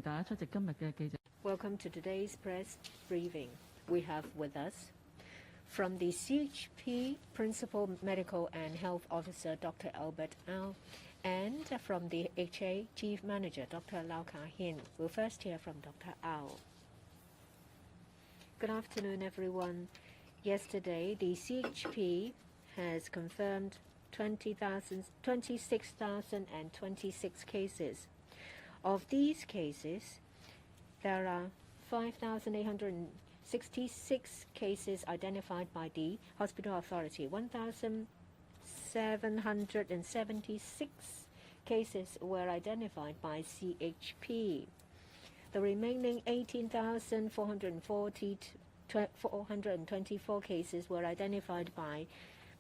大家出席今日嘅記者。Welcome to today's press briefing. We have with us from the CHP Principal Medical and Health Officer Dr. Albert Au and from the HA Chief Manager Dr. Lau Ka-hin. We'll first hear from Dr. Au. Good afternoon, everyone. Yesterday, the CHP has confirmed 26,026 cases. Of these cases, there are 5,866 cases identified by the hospital authority. 1,776 cases were identified by CHP. The remaining 18,424 cases were identified by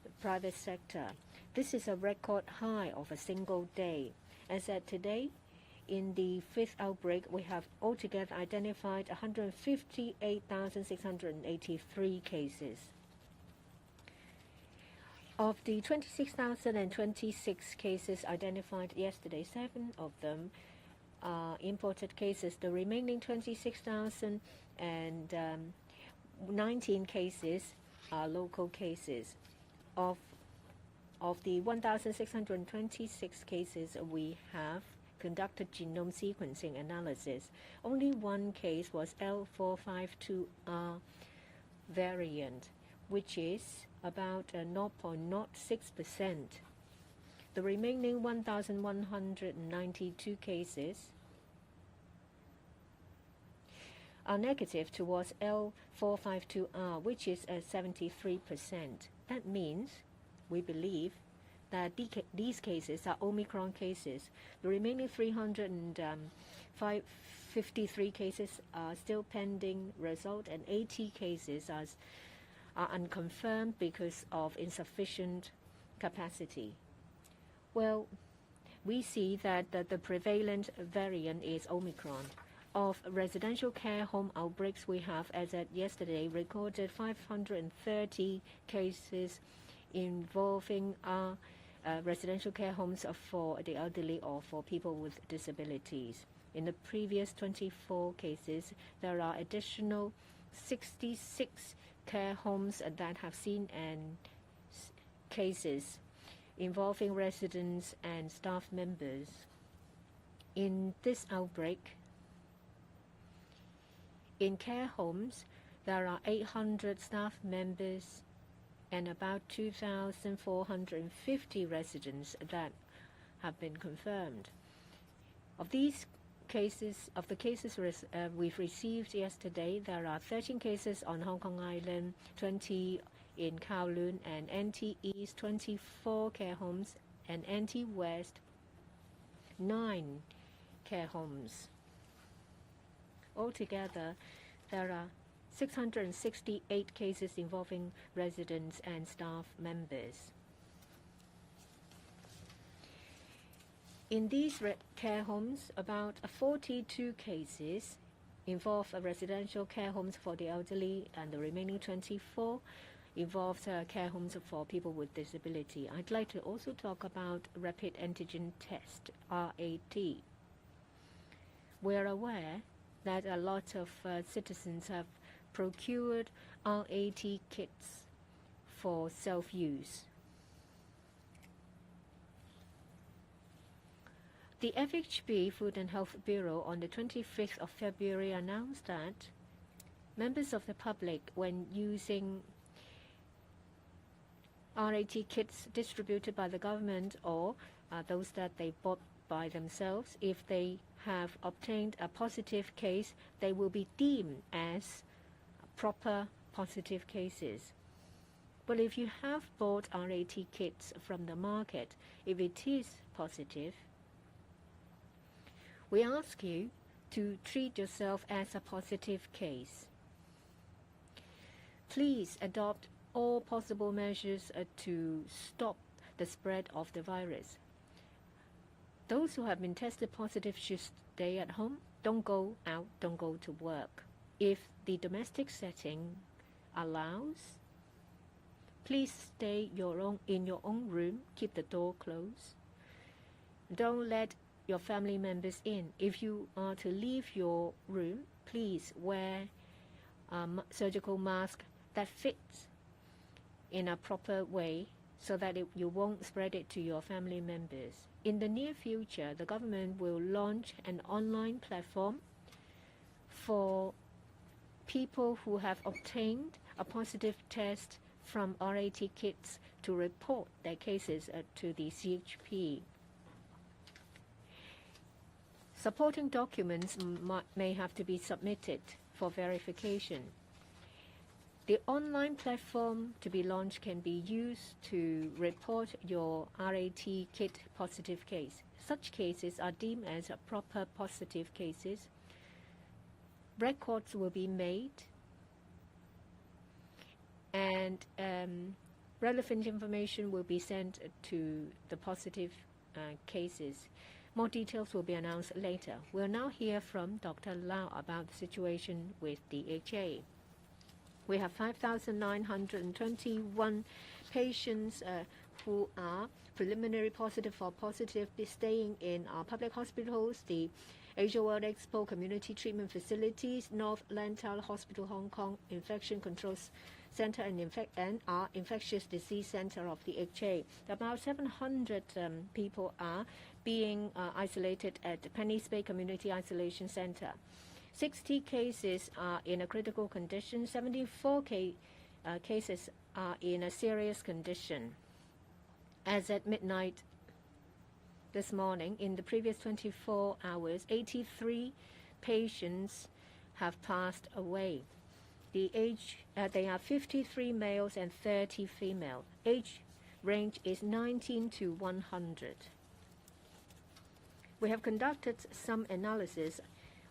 the private sector. This is a record high of a single day. As at today, in the fifth outbreak, we have altogether identified 158,683 cases. Of the 26,026 cases identified yesterday, 7 of them are imported cases. The remaining 26,019 cases are local cases. Of the 1,626 cases, we have conducted genome sequencing analysis. Only one case was L452R variant, which is about 0.06%. The remaining 1,192 cases are negative towards L452R, which is at 73%. That means we believe that these cases are Omicron cases. The remaining 353 cases are still pending result, and 80 cases are unconfirmed because of insufficient capacity. Well, we see that the prevalent variant is Omicron. Of residential care home outbreaks, we have, as at yesterday, recorded 530 cases involving residential care homes for the elderly or for people with disabilities. In the previous 24 cases, there are additional 66 care homes that have seen cases involving residents and staff members. In this outbreak, in care homes, there are 800 staff members and about 2,450 residents that have been confirmed. Of these cases, we've received yesterday, there are 13 cases on Hong Kong Island, 20 in Kowloon, and NT East 24 care homes, and NT West 9 care homes. Altogether, there are 668 cases involving residents and staff members. In these care homes, about 42 cases involve residential care homes for the elderly, and the remaining 24 involves care homes for people with disability. I'd like to also talk about rapid antigen test, RAT. We're aware that a lot of citizens have procured RAT kits for self-use. The FHB Food and Health Bureau on the 25th of February announced that members of the public, when using RAT kits distributed by the government or those that they bought by themselves, if they have obtained a positive case, they will be deemed as proper positive cases. But if you have bought RAT kits from the market, if it is positive, we ask you to treat yourself as a positive case. Please adopt all possible measures to stop the spread of the virus. Those who have been tested positive should stay at home. Don't go out, don't go to work. If the domestic setting allows, please stay in your own room, keep the door closed. Don't let your family members in. If you are to leave your room, please wear a surgical mask that fits in a proper way so that you won't spread it to your family members. In the near future, the government will launch an online platform for people who have obtained a positive test from RAT kits to report their cases to the CHP. Supporting documents may have to be submitted for verification. The online platform to be launched can be used to report your RAT kit positive case. Such cases are deemed as proper positive cases. Records will be made and relevant information will be sent to the positive cases. More details will be announced later. We'll now hear from Dr. Lau about the situation with DHA. We have 5,921 patients who are preliminary positive or positive staying in our public hospitals, the Asia World Expo Community Treatment Facilities, North Lantau Hospital, Hong Kong, Infection Control Center, and our Infectious Disease Center of the HA. About 700 people are being isolated at the Penny's Bay Community Isolation Center. 60 cases are in a critical condition. 74 cases are in a serious condition. As at midnight this morning, in the previous 24 hours, 83 patients have passed away. The age, they are 53 males and 30 female. Age range is 19 to 100. We have conducted some analysis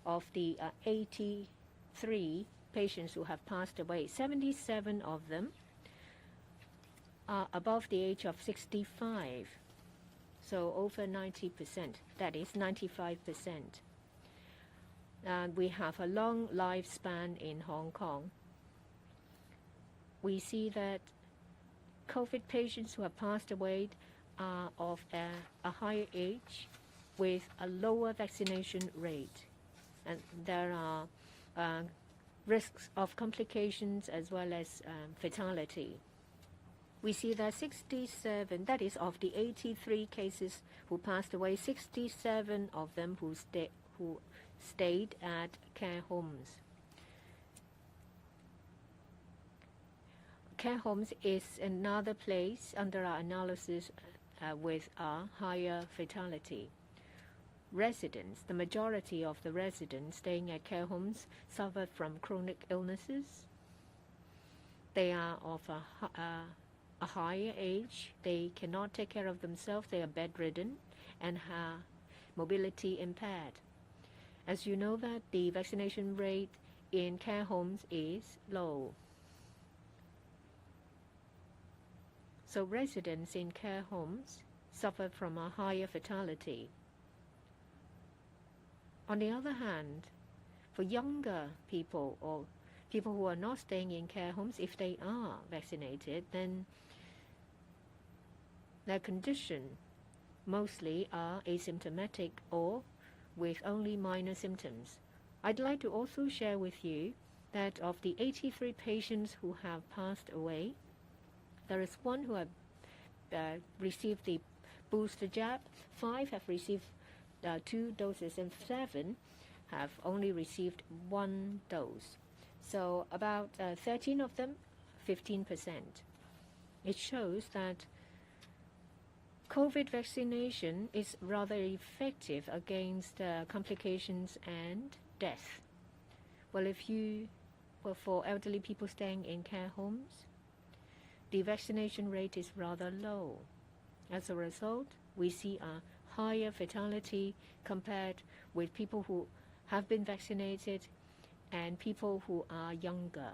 of the 83 patients who have passed away. 77 of them are above the age of 65. So over 90%, that is 95%. And we have a long lifespan in Hong Kong. We see that COVID patients who have passed away are of a higher age with a lower vaccination rate. And there are risks of complications as well as fatality. We see that 67, that is of the 83 cases who passed away, 67 of them who stayed at care homes. Care homes is another place under our analysis with a higher fatality. Residents, the majority of the residents staying at care homes suffer from chronic illnesses. They are of a higher age. They cannot take care of themselves. They are bedridden and have mobility impaired. As you know that the vaccination rate in care homes is low. So residents in care homes suffer from a higher fatality. On the other hand, for younger people or people who are not staying in care homes, if they are vaccinated, then their condition mostly are asymptomatic or with only minor symptoms. I'd like to also share with you that of the 83 patients who have passed away, there is one who have received the booster jab, 5 have received 2 doses, and 7 have only received 1 dose. So about 13 of them, 15%. It shows that COVID vaccination is rather effective against complications and death. Well, for elderly people staying in care homes, the vaccination rate is rather low. As a result, we see a higher fatality compared with people who have been vaccinated and people who are younger.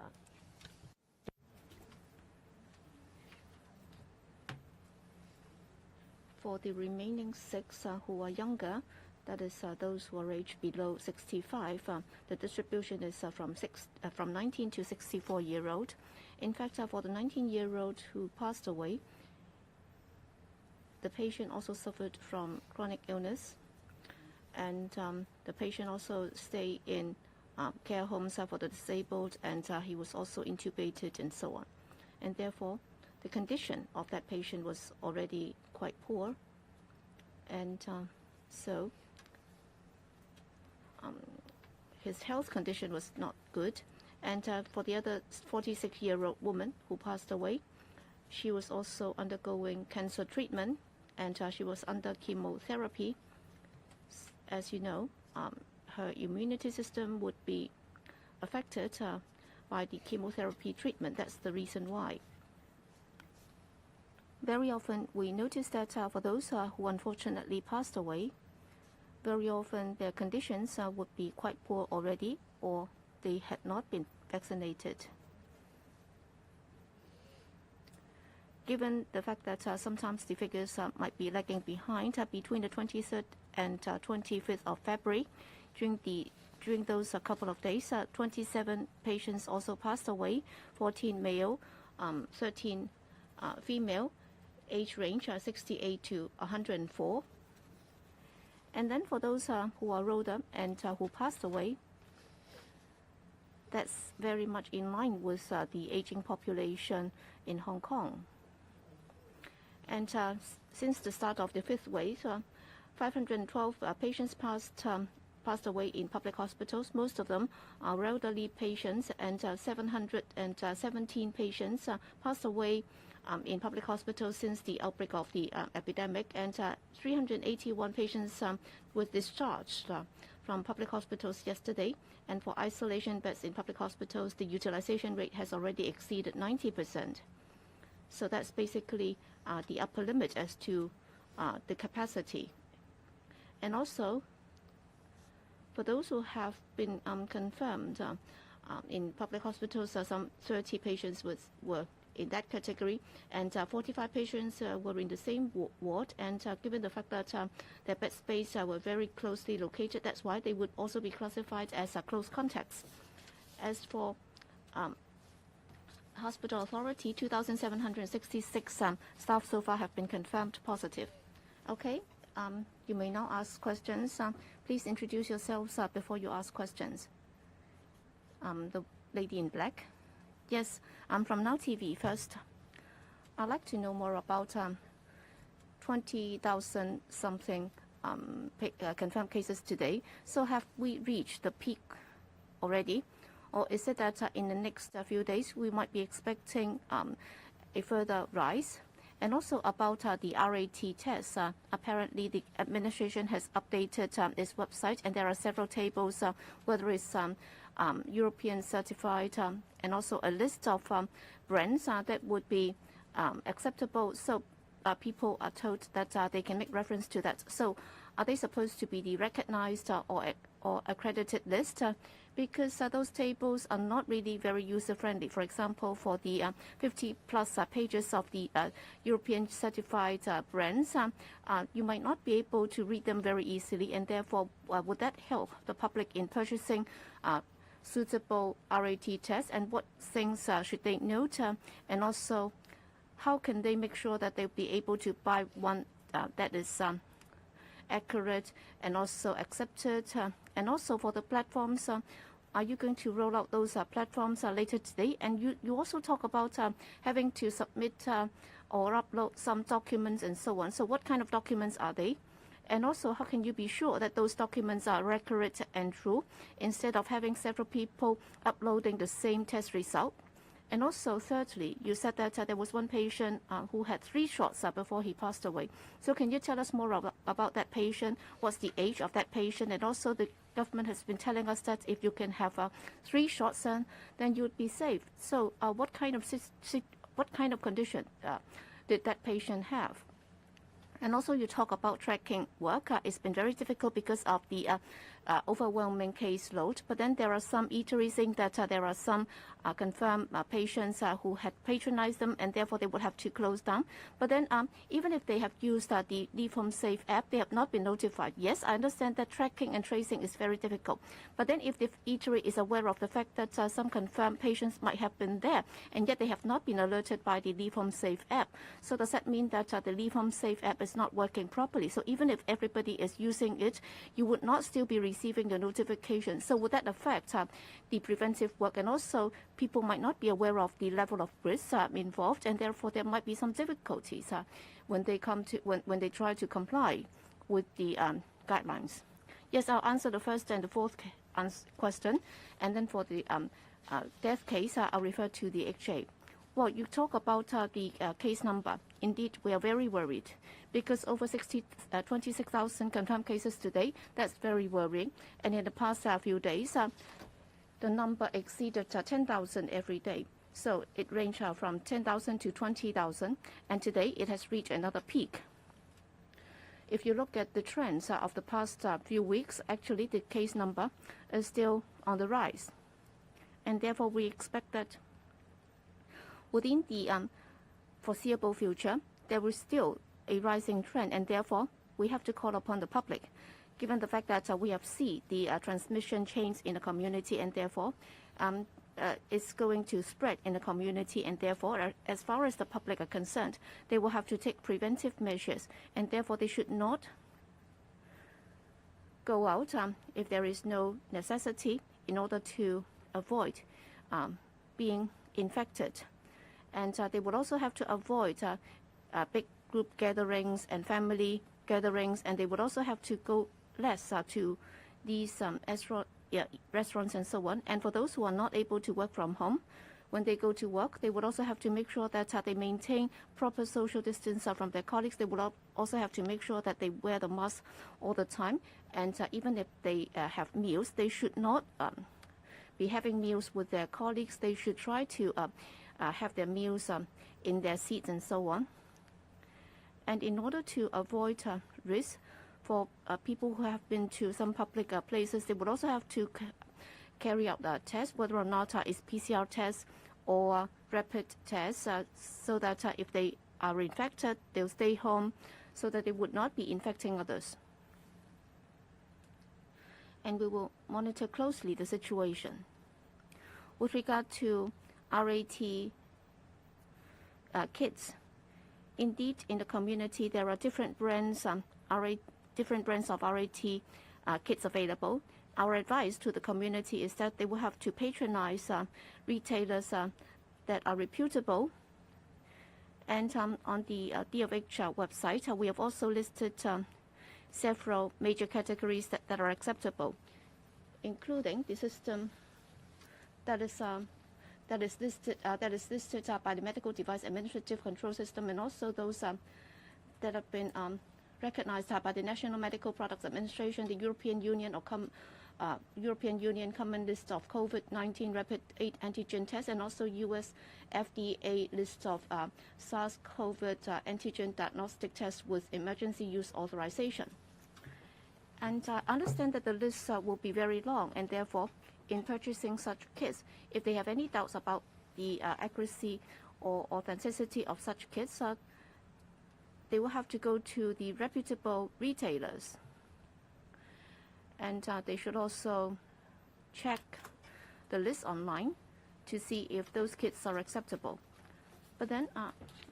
For the remaining 6 who are younger, that is those who are aged below 65, the distribution is from 19 to 64-year-old. In fact, for the 19-year-old who passed away, the patient also suffered from chronic illness. and the patient also stayed in care homes for the disabled, and he was also intubated and so on. And therefore, the condition of that patient was already quite poor, and so his health condition was not good. And for the other 46-year-old woman who passed away, she was also undergoing cancer treatment, and she was under chemotherapy. As you know, her immunity system would be affected by the chemotherapy treatment. That's the reason why. Very often we notice that for those who unfortunately passed away, very often their conditions would be quite poor already, or they had not been vaccinated. Given the fact that sometimes the figures might be lagging behind, between the 23rd and 25th of February, during those couple of days, 27 patients also passed away, 14 male, 13 female, age range 68 to 104. And then for those who are older and who passed away, that's very much in line with the aging population in Hong Kong. And since the start of the fifth wave, 512 patients passed away in public hospitals. Most of them are elderly patients, and 717 patients passed away in public hospitals since the outbreak of the epidemic, and 381 patients were discharged from public hospitals yesterday. And for isolation beds in public hospitals, the utilization rate has already exceeded 90%. So that's basically the upper limit as to the capacity. And also, for those who have been confirmed in public hospitals, some 30 patients were in that category, and 45 patients were in the same ward. And given the fact that their bed space were very closely located, that's why they would also be classified as close contacts. As for Hospital Authority, 2,766 staff so far have been confirmed positive. Okay, you may now ask questions. Please introduce yourselves before you ask questions. The lady in black. Yes, I'm from Now TV. First, I'd like to know more about 20,000 something confirmed cases today. So have we reached the peak already? Or is it that in the next few days we might be expecting a further rise? And also about the RAT test. Apparently the administration has updated its website, and there are several tables, whether it's European certified, and also a list of brands that would be acceptable. So people are told that they can make reference to that. So are they supposed to be the recognized or accredited list? Because those tables are not really very user-friendly. For example, for the 50-plus pages of the European certified brands, you might not be able to read them very easily, and therefore would that help the public in purchasing suitable RAT tests? And what things should they note? And also, how can they make sure that they'll be able to buy one that is accurate and also accepted? And also for the platforms, are you going to roll out those platforms later today? And you also talk about having to submit or upload some documents and so on. So what kind of documents are they? And also, how can you be sure that those documents are accurate and true, instead of having several people uploading the same test result? And also, thirdly, you said that there was one patient who had 3 shots before he passed away. So can you tell us more about that patient? What's the age of that patient? And also, the government has been telling us that if you can have 3 shots, then you would be safe. So what kind of condition did that patient have? And also, you talk about tracking work. It's been very difficult because of the overwhelming caseload. But then there are some eateries saying that there are some confirmed patients who had patronized them, and therefore they would have to close down. But then even if they have used the Leave Home Safe app, they have not been notified. Yes, I understand that tracking and tracing is very difficult. But then if the eatery is aware of the fact that some confirmed patients might have been there, and yet they have not been alerted by the Leave Home Safe app, so does that mean that the Leave Home Safe app is not working properly? So even if everybody is using it, you would not still be receiving the notification. So would that affect the preventive work? And also, people might not be aware of the level of risk involved, and therefore there might be some difficulties when they when they try to comply with the guidelines. Yes, I'll answer the first and the fourth question, and then for the death case, I'll refer to the HA. Well, you talk about the case number. Indeed, we are very worried because over 26,000 confirmed cases today. That's very worrying. And in the past few days, the number exceeded 10,000 every day. So it ranged from 10,000 to 20,000, and today it has reached another peak. If you look at the trends of the past few weeks, actually the case number is still on the rise. And therefore, we expect that within the foreseeable future, there is still a rising trend, and therefore, we have to call upon the public, given the fact that we have seen the transmission chains in the community, and therefore, it's going to spread in the community, and therefore, as far as the public are concerned, they will have to take preventive measures, and therefore, they should not go out if there is no necessity in order to avoid being infected. And they would also have to avoid big group gatherings and family gatherings, and they would also have to go less to these restaurants and so on. And for those who are not able to work from home, when they go to work, they would also have to make sure that they maintain proper social distance from their colleagues. They would also have to make sure that they wear the mask all the time. And even if they have meals, they should not be having meals with their colleagues. They should try to have their meals in their seats and so on. And in order to avoid risk for people who have been to some public places, they would also have to carry out the test, whether or not it's PCR test or rapid test, so that if they are infected, they'll stay home so that they would not be infecting others. And we will monitor closely the situation. With regard to RAT kits, indeed, in the community, there are different brands, different brands of RAT kits available. Our advice to the community is that they will have to patronize retailers that are reputable. And on the DFH website, we have also listed several major categories that are acceptable, including the system that is listed by the Medical Device Administrative Control System, and also those that have been recognized by the National Medical Products Administration, the European Union, or European Union Common List of COVID-19 Rapid Antigen Tests, and also US FDA list of SARS-CoV antigen diagnostic tests with emergency use authorization. And I understand that the list will be very long, and therefore, in purchasing such kits, if they have any doubts about the accuracy or authenticity of such kits, they will have to go to the reputable retailers. And they should also check the list online to see if those kits are acceptable. But then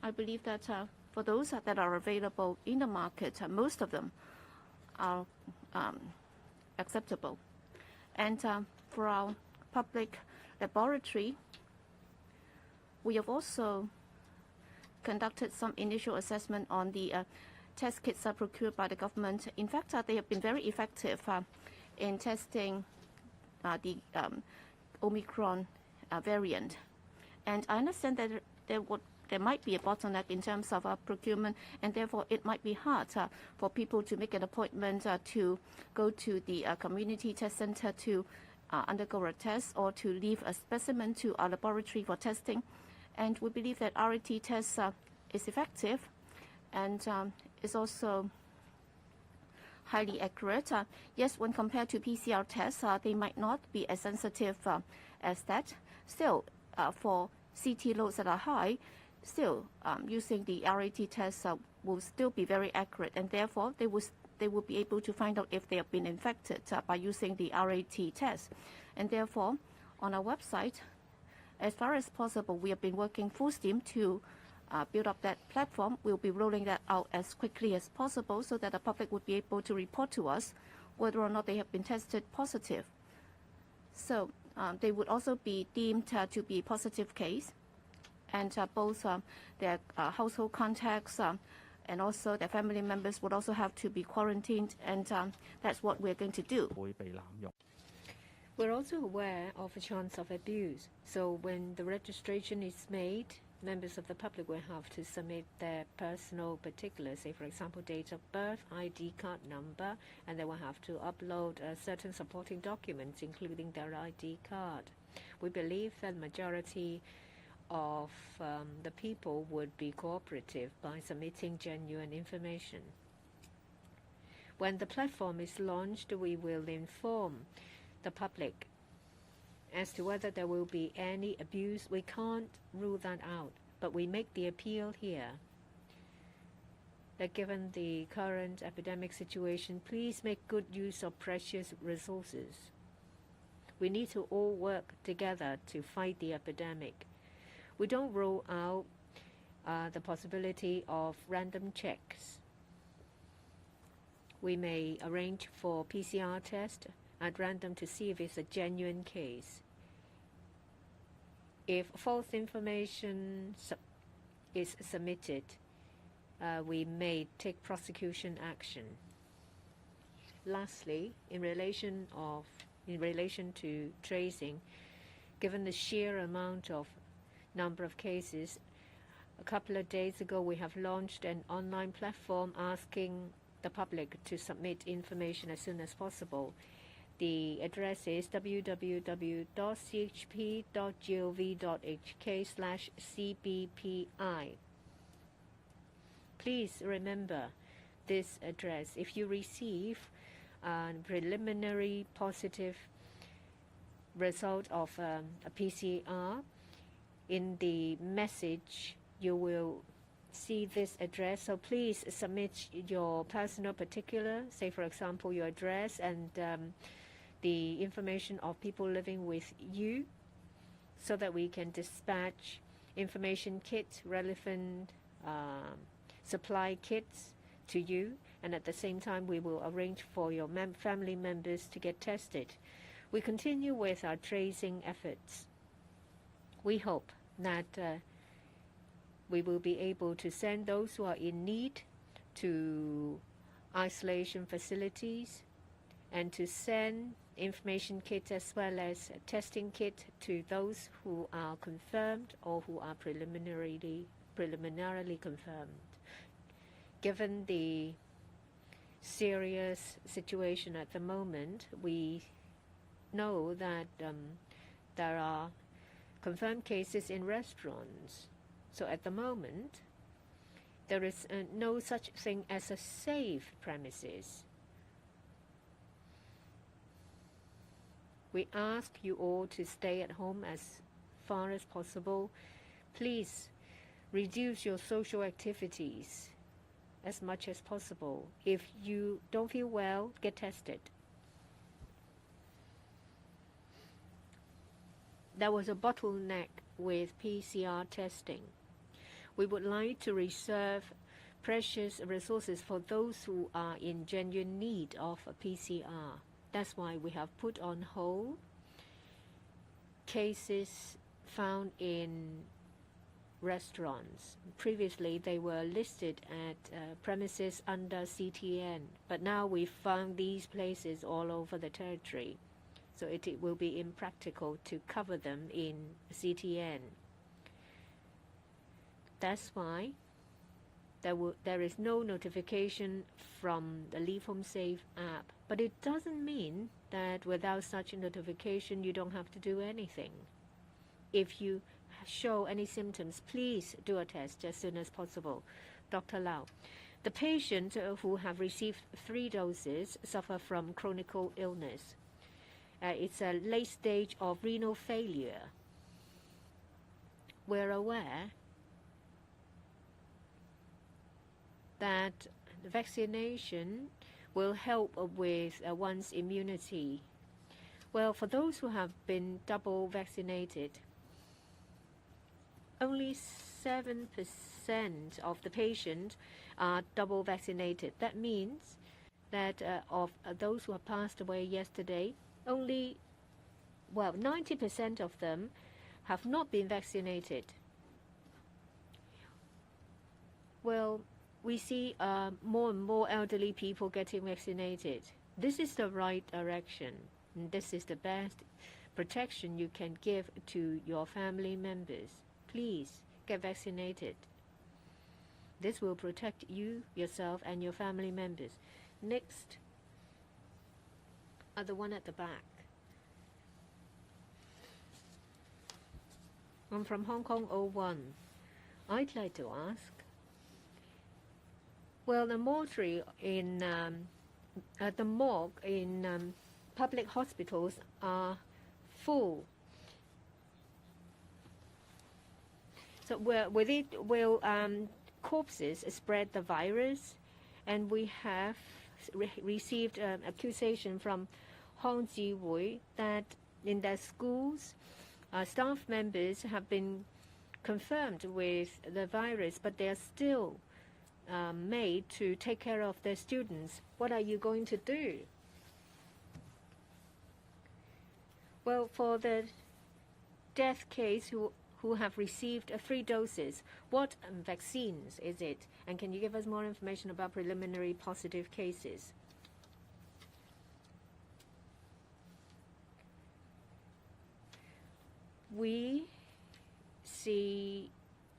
I believe that for those that are available in the market, most of them are acceptable. And for our public laboratory, we have also conducted some initial assessment on the test kits procured by the government. In fact, they have been very effective in testing the Omicron variant. And I understand that there might be a bottleneck in terms of procurement, and therefore it might be hard for people to make an appointment to go to the community test center to undergo a test, or to leave a specimen to our laboratory for testing. And we believe that RAT test is effective and is also highly accurate. Yes, when compared to PCR tests, they might not be as sensitive as that. Still, for CT loads that are high, still using the RAT test will still be very accurate, and therefore they will be able to find out if they have been infected by using the RAT test. And therefore, on our website, as far as possible, we have been working full steam to build up that platform. We'll be rolling that out as quickly as possible so that the public would be able to report to us whether or not they have been tested positive. So they would also be deemed to be a positive case, and both their household contacts and also their family members would also have to be quarantined, and that's what we're going to do. We're also aware of a chance of abuse. So when the registration is made, members of the public will have to submit their personal particulars, say for example date of birth, ID card number, and they will have to upload certain supporting documents including their ID card. We believe that majority of the people would be cooperative by submitting genuine information. When the platform is launched, we will inform the public as to whether there will be any abuse. We can't rule that out, but we make the appeal here that given the current epidemic situation, please make good use of precious resources. We need to all work together to fight the epidemic. We don't rule out the possibility of random checks. We may arrange for PCR test at random to see if it's a genuine case. If false information is submitted, we may take prosecution action. Lastly, in relation to tracing, given the sheer amount of number of cases, a couple of days ago we have launched an online platform asking the public to submit information as soon as possible. The address is www.chp.gov.hk/cbpi. Please remember this address. If you receive a preliminary positive result of a PCR, in the message you will see this address. So please submit your personal particular, say for example your address and the information of people living with you, so that we can dispatch information kits, relevant supply kits to you, and at the same time we will arrange for your family members to get tested. We continue with our tracing efforts. We hope that we will be able to send those who are in need to isolation facilities and to send information kits as well as testing kit to those who are confirmed or who are preliminarily confirmed. Given the serious situation at the moment, we know that there are confirmed cases in restaurants. So at the moment, there is no such thing as a safe premises. We ask you all to stay at home as far as possible. Please reduce your social activities as much as possible. If you don't feel well, get tested. There was a bottleneck with PCR testing. We would like to reserve precious resources for those who are in genuine need of a PCR. That's why we have put on hold cases found in restaurants. Previously, they were listed at premises under CTN, but now we found these places all over the territory. So it will be impractical to cover them in CTN. That's why there is no notification from the Leave Home Safe app. But it doesn't mean that without such a notification you don't have to do anything. If you show any symptoms, please do a test as soon as possible. Dr. Lau. The patient who have received 3 doses suffer from chronic illness. It's a late stage of renal failure. We're aware that the vaccination will help with one's immunity. Well, for those who have been double vaccinated, only 7% of the patients are double vaccinated. That means that of those who have passed away yesterday, only 90% of them have not been vaccinated. Well, we see more and more elderly people getting vaccinated. This is the right direction. And this is the best protection you can give to your family members. Please get vaccinated. This will protect you, yourself, and your family members. Next, the one at the back. I'm from Hong Kong 01. I'd like to ask, well, the morgue in public hospitals are full. So will corpses spread the virus? And we have received accusation from Hong Ji-Hui that in their schools, staff members have been confirmed with the virus, but they are still made to take care of their students. What are you going to do? Well, for the death case who have received 3 doses, what vaccines is it? And can you give us more information about preliminary positive cases? We see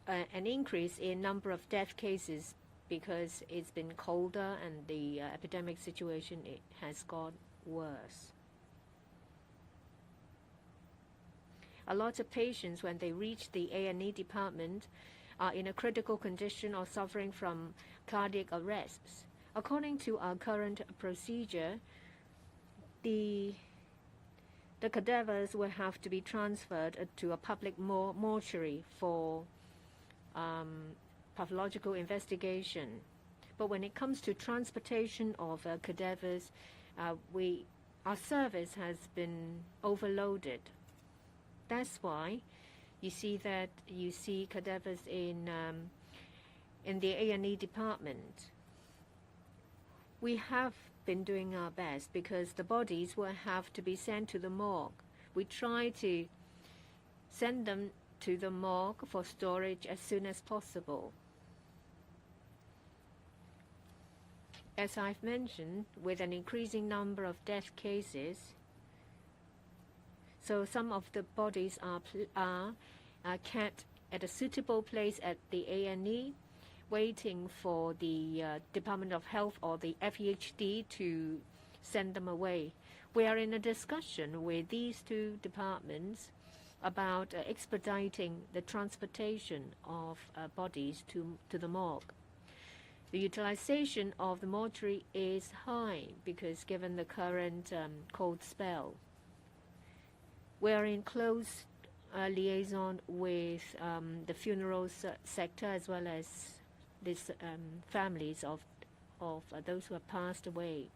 an increase in number of death cases because it's been colder and the epidemic situation has got worse. A lot of patients, when they reach the A&E department, are in a critical condition or suffering from cardiac arrests. According to our current procedure, the cadavers will have to be transferred to a public mortuary for pathological investigation. But when it comes to transportation of cadavers, our service has been overloaded. That's why you see cadavers in the A&E department. We have been doing our best because the bodies will have to be sent to the morgue. We try to send them to the morgue for storage as soon as possible. As I've mentioned, with an increasing number of death cases, so some of the bodies are kept at a suitable place at the A&E, waiting for the Department of Health or the FEHD to send them away. We are in a discussion with these 2 departments about expediting the transportation of bodies to the morgue. The utilization of the mortuary is high because given the current cold spell. We are in close liaison with the funeral sector as well as these families of those who have passed away.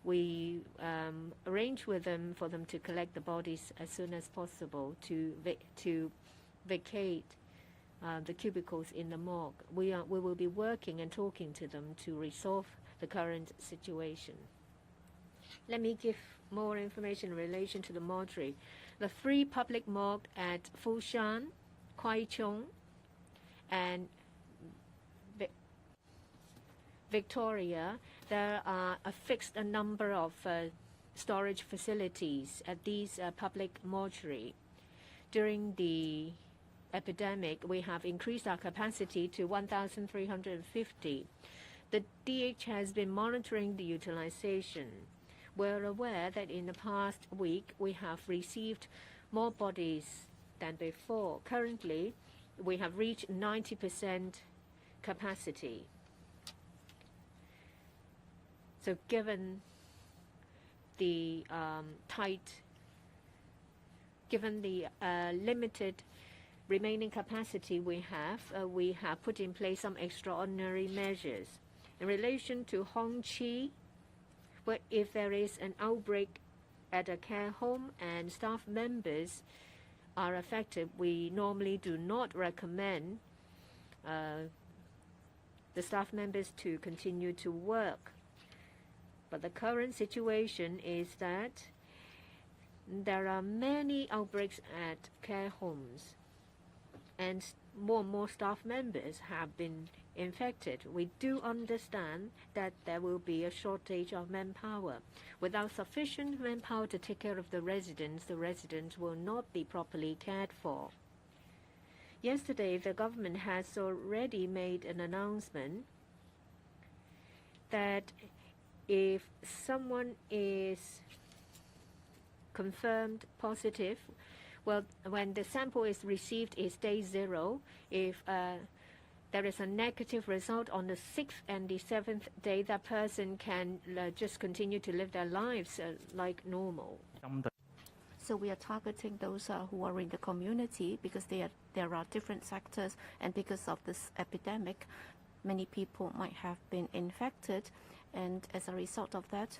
We arrange with them for them to collect the bodies as soon as possible to vacate the cubicles in the morgue. We will be working and talking to them to resolve the current situation. Let me give more information in relation to the mortuary. The 3 public morgues at Foshan, Kwai Chung, and Victoria, there are a fixed number of storage facilities at these public mortuary. During the epidemic, we have increased our capacity to 1,350. The DH has been monitoring the utilization. We're aware that in the past week, we have received more bodies than before. Currently, we have reached 90% capacity. So given the limited remaining capacity we have put in place some extraordinary measures. In relation to Hong Chi, where if there is an outbreak at a care home and staff members are affected, we normally do not recommend the staff members to continue to work. But the current situation is that there are many outbreaks at care homes, and more staff members have been infected. We do understand that there will be a shortage of manpower. Without sufficient manpower to take care of the residents will not be properly cared for. Yesterday, the government has already made an announcement that if someone is confirmed positive, well, when the sample is received is day 0. If there is a negative result on the 6th and the 7th day, that person can just continue to live their lives like normal. So we are targeting those who are in the community because there are different sectors, and because of this epidemic, many people might have been infected, and as a result of that,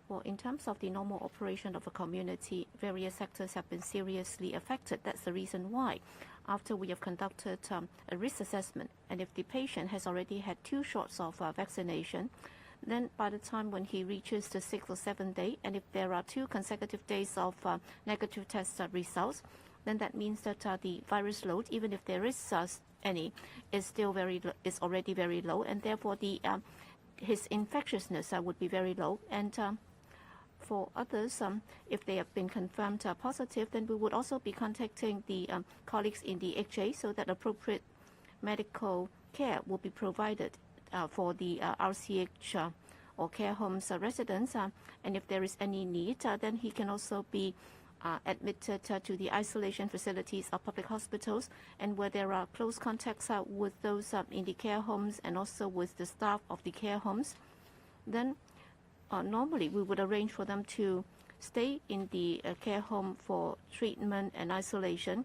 well, in terms of the normal operation of a community, various sectors have been seriously affected. That's the reason why, after we have conducted a risk assessment, and if the patient has already had 2 shots of vaccination, then by the time when he reaches the 6th or 7th day, and if there are 2 consecutive days of negative test results, then that means that the virus load, even if there is any, is already very low, and therefore his infectiousness would be very low. And for others, if they have been confirmed positive, then we would also be contacting the colleagues in the HA so that appropriate medical care will be provided for the RCH or care homes residents. And if there is any need, then he can also be admitted to the isolation facilities of public hospitals, and where there are close contacts with those in the care homes and also with the staff of the care homes, then normally we would arrange for them to stay in the care home for treatment and isolation.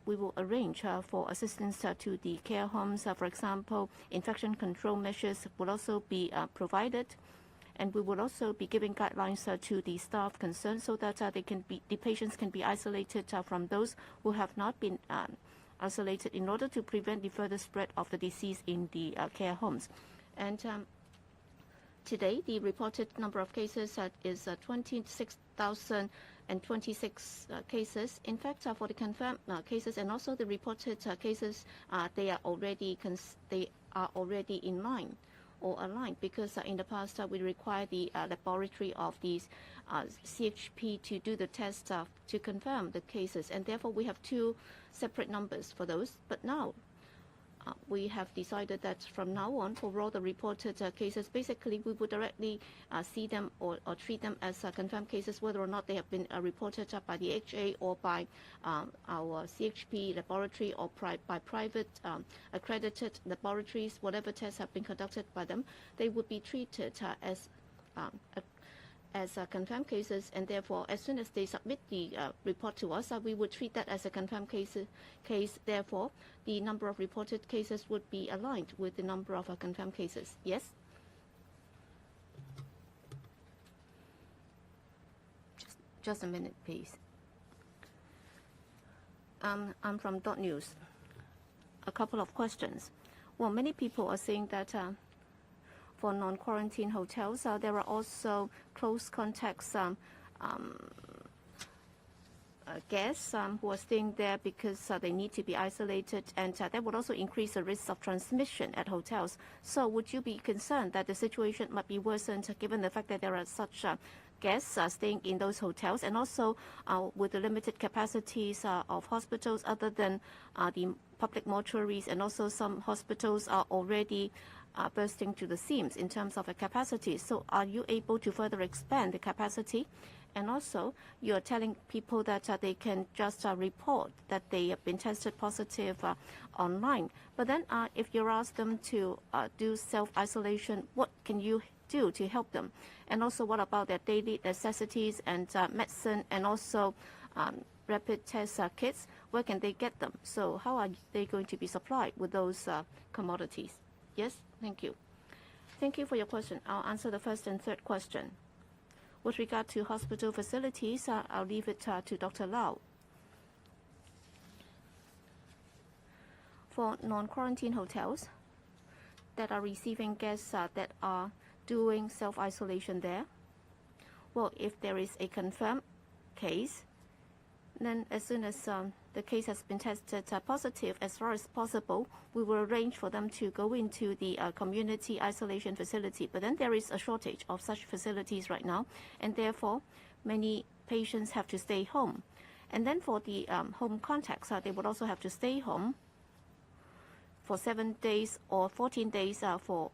We will arrange for assistance to the care homes. For example, infection control measures will also be provided, and we will also be giving guidelines to the staff concerned so that the patients can be isolated from those who have not been isolated, in order to prevent the further spread of the disease in the care homes. And today, the reported number of cases is 26,026 cases. In fact, for the confirmed cases and also the reported cases, they are already in line or aligned, because in the past we require the laboratory of these CHP to do the test to confirm the cases, and therefore we have 2 separate numbers for those. But now we have decided that from now on, for all the reported cases, basically we would directly see them or treat them as confirmed cases, whether or not they have been reported by the HA or by our CHP laboratory or by private accredited laboratories. Whatever tests have been conducted by them, they would be treated as confirmed cases, and therefore as soon as they submit the report to us, we would treat that as a confirmed case. Therefore, the number of reported cases would be aligned with the number of confirmed cases. Yes? Just a minute, please. I'm from .news. A couple of questions. Well, many people are saying that for non-quarantine hotels, there are also close contacts guests who are staying there because they need to be isolated, and that would also increase the risk of transmission at hotels. So would you be concerned that the situation might be worsened given the fact that there are such guests staying in those hotels, and also with the limited capacities of hospitals other than the public mortuaries, and also some hospitals are already bursting to the seams in terms of a capacity. So are you able to further expand the capacity? And also, you're telling people that they can just report that they have been tested positive online. But then if you ask them to do self-isolation, what can you do to help them? And also, what about their daily necessities and medicine, and also rapid test kits? Where can they get them? So how are they going to be supplied with those commodities? Yes, thank you. Thank you for your question. I'll answer the first and third question. With regard to hospital facilities, I'll leave it to Dr. Lau. For non-quarantine hotels that are receiving guests that are doing self-isolation there, well, if there is a confirmed case, then as soon as the case has been tested positive, as far as possible, we will arrange for them to go into the community isolation facility. But then there is a shortage of such facilities right now, and therefore many patients have to stay home. And then for the home contacts, they would also have to stay home for 7 days or 14 days for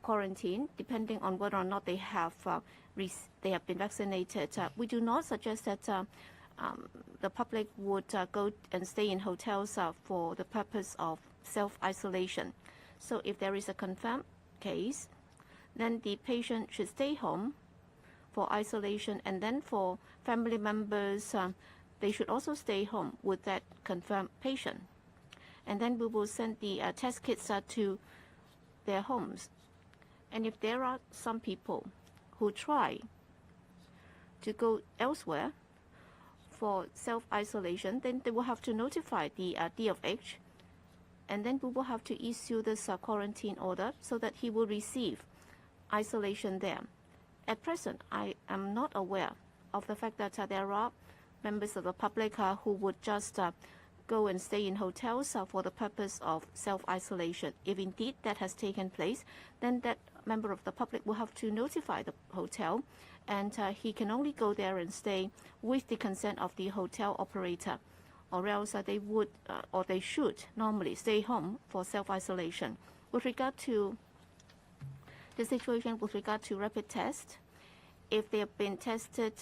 quarantine, depending on whether or not they have been vaccinated. We do not suggest that the public would go and stay in hotels for the purpose of self-isolation. So if there is a confirmed case, then the patient should stay home for isolation, and then for family members, they should also stay home with that confirmed patient. And then we will send the test kits to their homes. And if there are some people who try to go elsewhere for self-isolation, then they will have to notify the DFH, and then we will have to issue this quarantine order so that he will receive isolation there. At present, I am not aware of the fact that there are members of the public who would just go and stay in hotels for the purpose of self-isolation. If indeed that has taken place, then that member of the public will have to notify the hotel, and he can only go there and stay with the consent of the hotel operator, or else they would or they should normally stay home for self-isolation. With regard to the situation with regard to rapid test, if they have been tested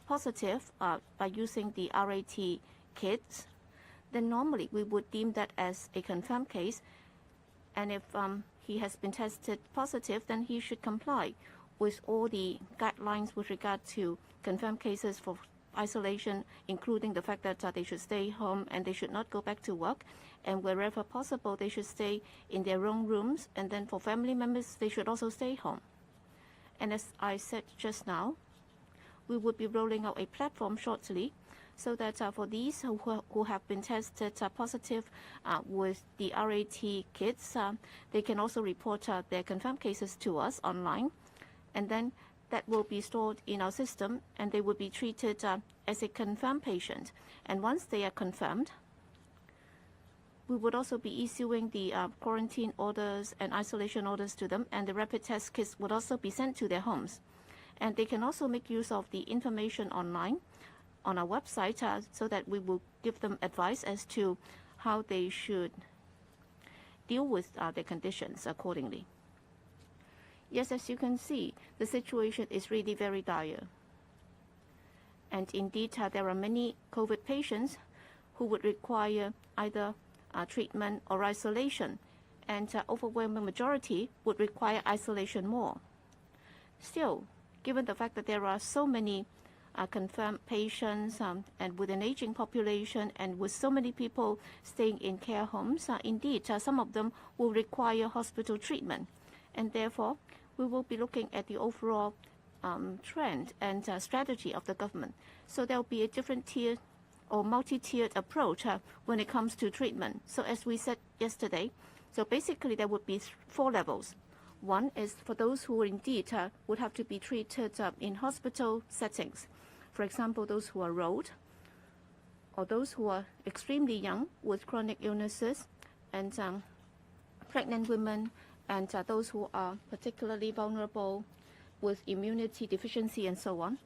positive by using the RAT kits, then normally we would deem that as a confirmed case, and if he has been tested positive, then he should comply with all the guidelines with regard to confirmed cases for isolation, including the fact that they should stay home and they should not go back to work, and wherever possible they should stay in their own rooms, and then for family members they should also stay home. And as I said just now, we would be rolling out a platform shortly, so that for these who have been tested positive with the RAT kits, they can also report their confirmed cases to us online, and then that will be stored in our system, and they will be treated as a confirmed patient. And once they are confirmed, we would also be issuing the quarantine orders and isolation orders to them, and the rapid test kits would also be sent to their homes. And they can also make use of the information online on our website, so that we will give them advice as to how they should deal with their conditions accordingly. Yes, as you can see, the situation is really very dire. And indeed, there are many COVID patients who would require either treatment or isolation, and overwhelming majority would require isolation more. Still, given the fact that there are so many confirmed patients and with an aging population and with so many people staying in care homes, indeed, some of them will require hospital treatment. And therefore, we will be looking at the overall trend and strategy of the government. So there will be a different tier or multi-tiered approach when it comes to treatment. So as we said yesterday, so basically there would be 4 levels. One is for those who indeed would have to be treated in hospital settings. For example, those who are old, or those who are extremely young with chronic illnesses, and pregnant women, and those who are particularly vulnerable with immunity deficiency and so on.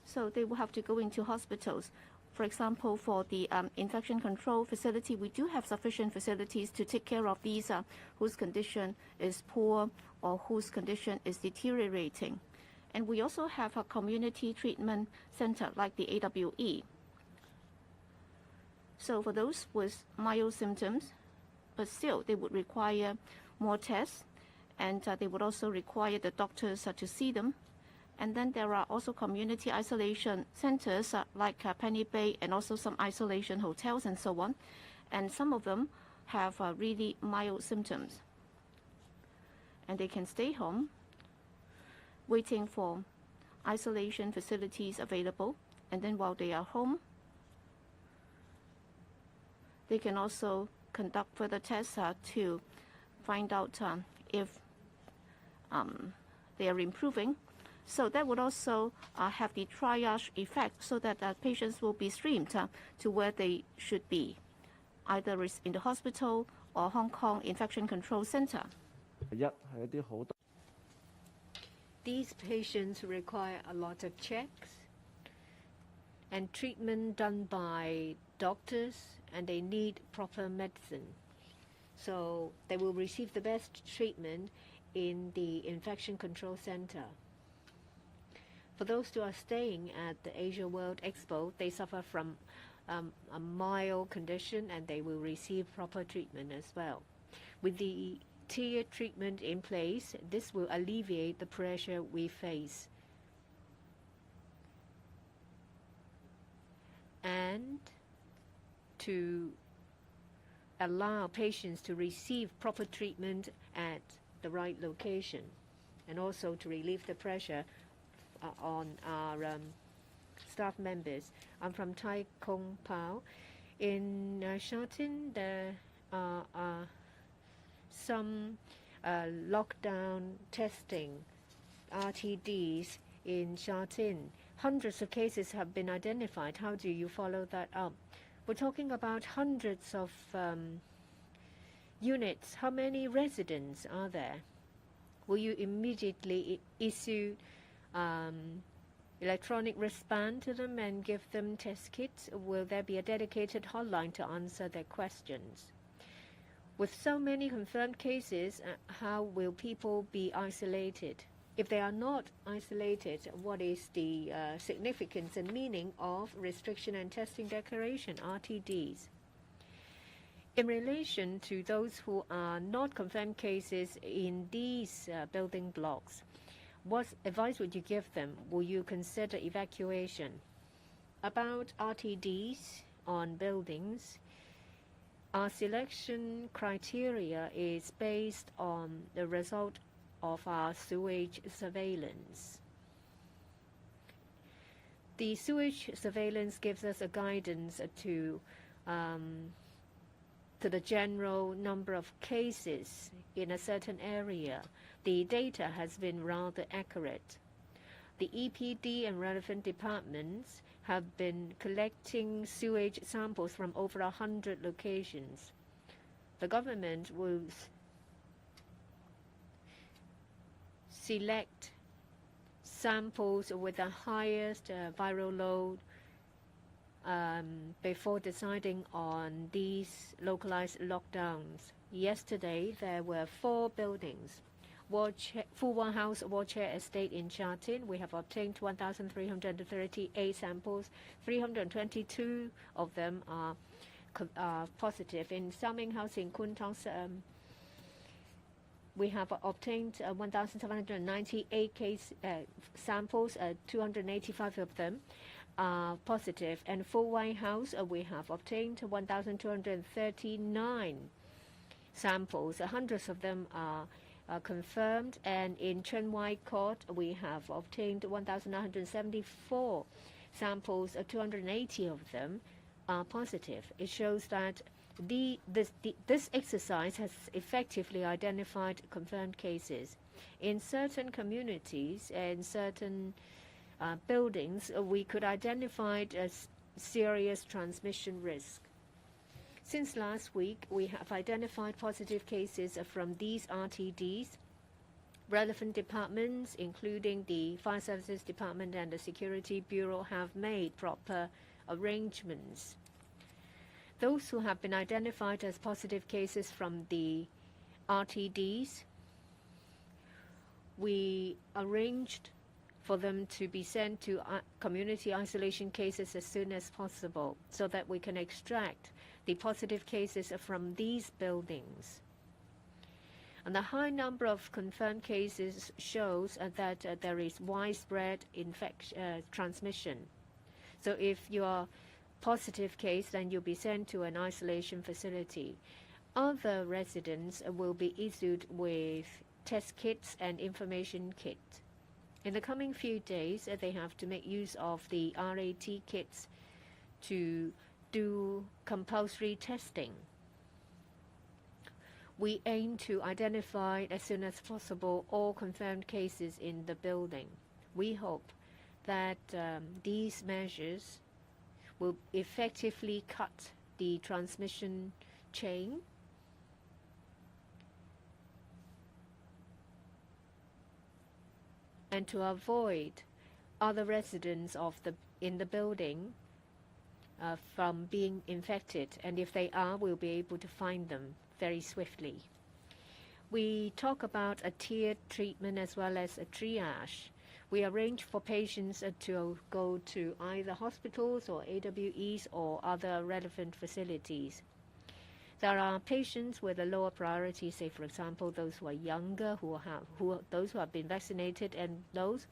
So they will have to go into hospitals. For example, for the infection control facility, we do have sufficient facilities to take care of these whose condition is poor or whose condition is deteriorating. And we also have a community treatment center like the AWE. So for those with mild symptoms, but still they would require more tests, and they would also require the doctors to see them. And then there are also community isolation centers like Penny Bay, and also some isolation hotels and so on. And some of them have really mild symptoms. And they can stay home waiting for isolation facilities available. And then while they are home, they can also conduct further tests to find out if they are improving. So that would also have the triage effect, so that patients will be streamed to where they should be, either in the hospital or Hong Kong Infection Control Center. These patients require a lot of checks and treatment done by doctors, and they need proper medicine. So they will receive the best treatment in the Infection Control Center. For those who are staying at the Asia World Expo, they suffer from a mild condition, and they will receive proper treatment as well. With the tiered treatment in place, this will alleviate the pressure we face. And to allow patients to receive proper treatment at the right location, and also to relieve the pressure on our staff members. I'm from Tai Kung Pao. In Shatin, there are some lockdown testing RTDs in Shatin. Hundreds of cases have been identified. How do you follow that up? We're talking about hundreds of units. How many residents are there? Will you immediately issue electronic wristband to them and give them test kits? Will there be a dedicated hotline to answer their questions? With so many confirmed cases, how will people be isolated? If they are not isolated, what is the significance and meaning of restriction and testing declaration, RTDs? In relation to those who are not confirmed cases in these building blocks, what advice would you give them? Will you consider evacuation? About RTDs on buildings, our selection criteria is based on the result of our sewage surveillance. The sewage surveillance gives us a guidance to the general number of cases in a certain area. The data has been rather accurate. The EPD and relevant departments have been collecting sewage samples from over 100 locations. The government will select samples with the highest viral load before deciding on these localized lockdowns. Yesterday, there were 4 buildings. Fuwa House Wardchair Estate in Shatin, we have obtained 1,338 samples. 322 of them are positive. In Saming House in Kwun Tong, we have obtained 1,798 samples. 285 of them are positive. And for White House, we have obtained 1,239 samples. Hundreds of them are confirmed. And in Chun Wai Court, we have obtained 1,974 samples. 280 of them are positive. It shows that this exercise has effectively identified confirmed cases. In certain communities and certain buildings, we could identify a serious transmission risk. Since last week, we have identified positive cases from these RTDs. Relevant departments, including the Fire Services Department and the Security Bureau, have made proper arrangements. Those who have been identified as positive cases from the RTDs, we arranged for them to be sent to community isolation cases as soon as possible so that we can extract the positive cases from these buildings. And the high number of confirmed cases shows that there is widespread transmission. So if you are positive case, then you'll be sent to an isolation facility. Other residents will be issued with test kits and information kit. In the coming few days, they have to make use of the RAT kits to do compulsory testing. We aim to identify as soon as possible all confirmed cases in the building. We hope that these measures will effectively cut the transmission chain and to avoid other residents in the building from being infected. And if they are, we'll be able to find them very swiftly. We talk about a tiered treatment as well as a triage. We arrange for patients to go to either hospitals or AWEs or other relevant facilities. There are patients with a lower priority, say for example those who are younger, those who have been vaccinated, and those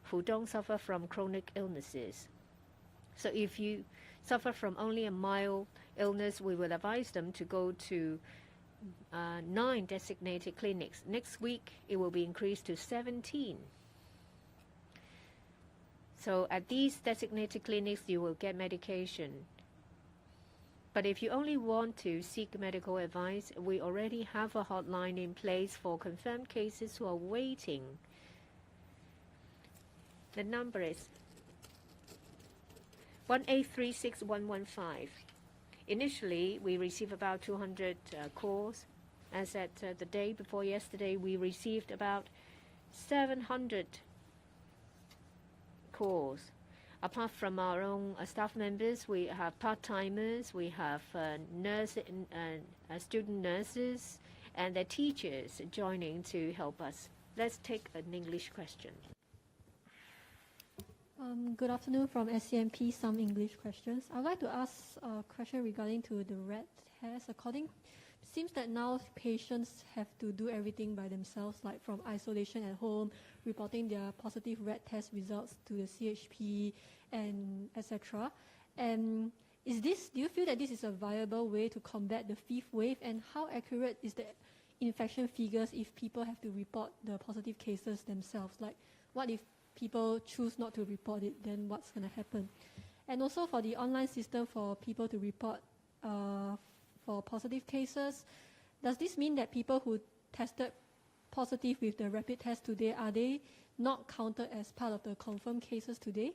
who don't suffer from chronic illnesses. So if you suffer from only a mild illness, we will advise them to go to 9 designated clinics. Next week, it will be increased to 17. So at these designated clinics, you will get medication. But if you only want to seek medical advice, we already have a hotline in place for confirmed cases who are waiting. The number is 1836115. Initially, we received about 200 calls. As at the day before yesterday, we received about 700 calls. Apart from our own staff members, we have part-timers, we have student nurses, and their teachers joining to help us. Let's take an English question. Good afternoon from SCMP, some English questions. I'd like to ask a question regarding to the rat test. Seems that now patients have to do everything by themselves, like from isolation at home, reporting their positive rat test results to the CHP, and etc. And do you feel that this is a viable way to combat the fifth wave? And how accurate is the infection figures if people have to report the positive cases themselves? Like, what if people choose not to report it, then what's going to happen? And also for the online system for people to report for positive cases, does this mean that people who tested positive with the rapid test today, are they not counted as part of the confirmed cases today?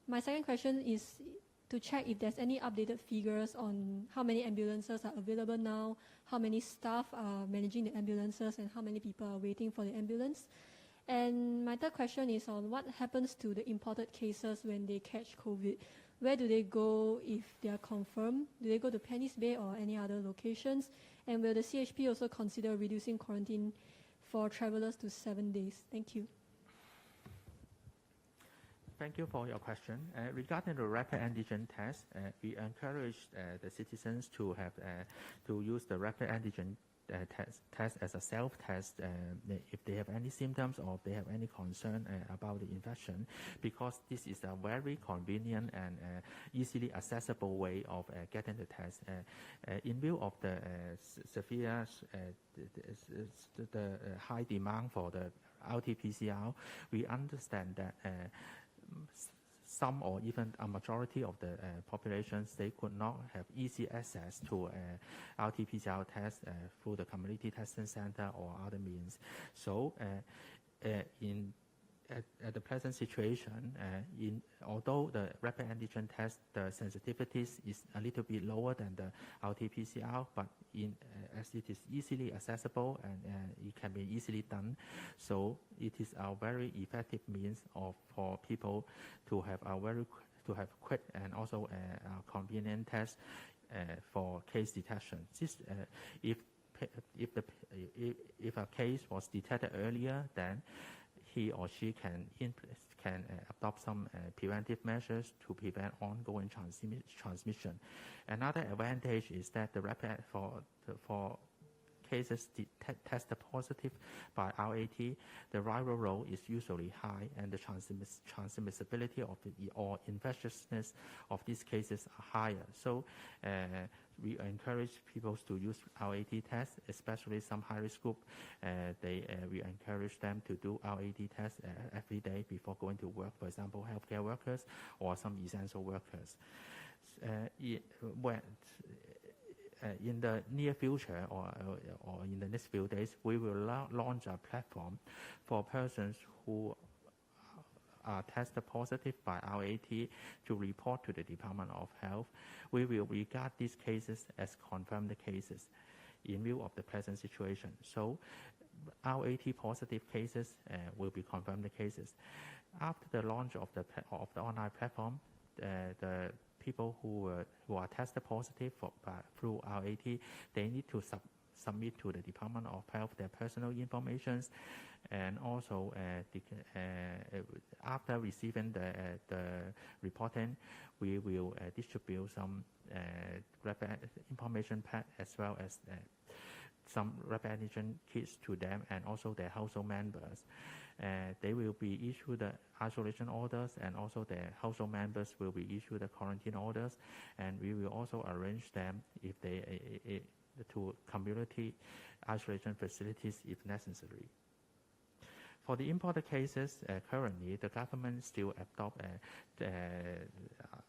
My second question is to check if there's any updated figures on how many ambulances are available now, how many staff are managing the ambulances, and how many people are waiting for the ambulance. And my third question is on what happens to the imported cases when they catch COVID. Where do they go if they are confirmed? Do they go to Penny's Bay or any other locations? And will the CHP also consider reducing quarantine for travelers to 7 days? Thank you. Thank you for your question. Regarding the rapid antigen test, we encourage the citizens to use the rapid antigen test as a self-test if they have any symptoms or if they have any concern about the infection, because this is a very convenient and easily accessible way of getting the test. In view of the severe, the high demand for the RT-PCR, we understand that some or even a majority of the populations, they could not have easy access to RT-PCR test through the community testing center or other means. So at the present situation, although the rapid antigen test, the sensitivities is a little bit lower than the RT-PCR, but as it is easily accessible and it can be easily done, so it is a very effective means for people to have quick and also a convenient test for case detection. If a case was detected earlier, then he or she can adopt some preventive measures to prevent ongoing transmission. Another advantage is that the rapid for cases tested positive by RAT, the viral load is usually high, and the transmissibility of or infectiousness of these cases are higher. So we encourage people to use RAT tests, especially some high-risk group. We encourage them to do RAT tests every day before going to work, for example, healthcare workers or some essential workers. In the near future or in the next few days, we will launch a platform for persons who are tested positive by RAT to report to the Department of Health. We will regard these cases as confirmed cases in view of the present situation. So RAT positive cases will be confirmed cases. After the launch of the online platform, the people who are tested positive through RAT, they need to submit to the Department of Health their personal information, and also after receiving the reporting, we will distribute some rapid information pack as well as some rapid antigen kits to them and also their household members. They will be issued the isolation orders, and also their household members will be issued the quarantine orders, and we will also arrange them if they to community isolation facilities if necessary. For the imported cases, currently the government still adopt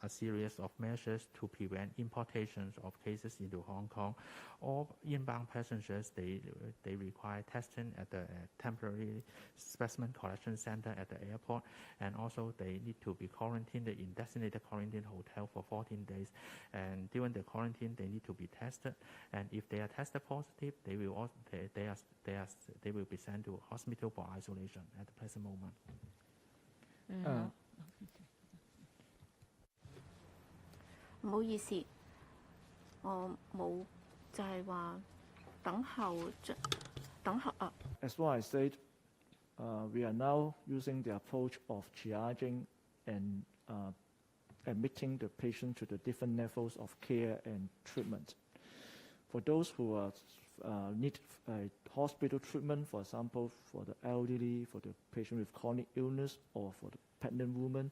a series of measures to prevent importations of cases into Hong Kong. All inbound passengers, they require testing at the temporary specimen collection center at the airport, and also they need to be quarantined in designated quarantine hotel for 14 days. And during the quarantine, they need to be tested. And if they are tested positive, they will be sent to hospital for isolation at the present moment. 唔好意思，我冇就係話等候啊。As what I said, we are now using the approach of triaging and admitting the patient to the different levels of care and treatment. For those who need hospital treatment, for example, for the elderly, for the patient with chronic illness, or for the pregnant woman,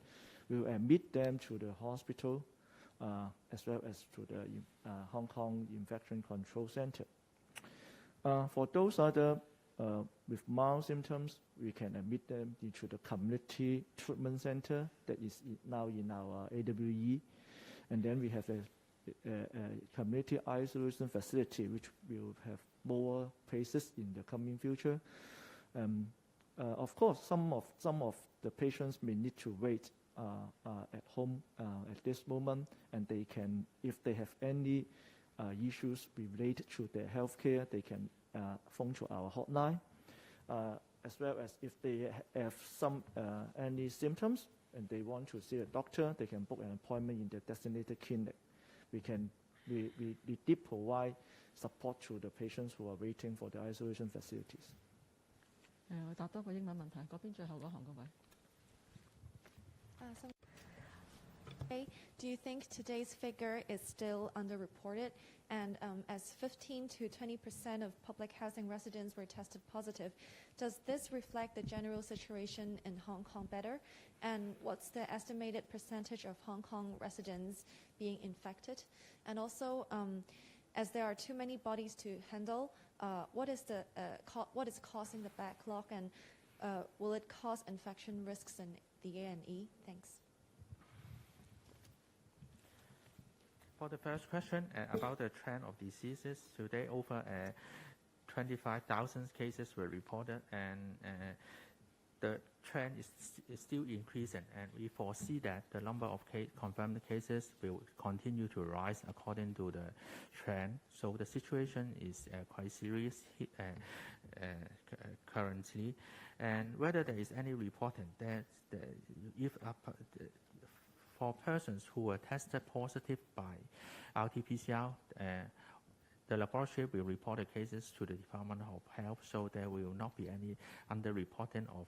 we will admit them to the hospital as well as to the Hong Kong Infection Control Center. For those other with mild symptoms, we can admit them into the community treatment center that is now in our AWE, and then we have a community isolation facility which will have more places in the coming future. Of course, some of the patients may need to wait at home at this moment, and they can, if they have any issues related to their health care, they can phone to our hotline, as well as if they have some any symptoms and they want to see a doctor, they can book an appointment in the designated clinic. We did provide support to the patients who are waiting for the isolation facilities. 我答多個英文問題，嗰邊最後嗰行嗰位。Do you think today's figure is still underreported? And as 15 to 20% of public housing residents were tested positive, does this reflect the general situation in Hong Kong better? And what's the estimated percentage of Hong Kong residents being infected? And also, as there are too many bodies to handle, what is causing the backlog, and will it cause infection risks in the A&E? Thanks. For the first question about the trend of diseases, today over 25,000 cases were reported, and the trend is still increasing, and we foresee that the number of confirmed cases will continue to rise according to the trend. So the situation is quite serious currently, and whether there is any reporting that for persons who were tested positive by RT-PCR, the laboratory will report the cases to the Department of Health, so there will not be any underreporting of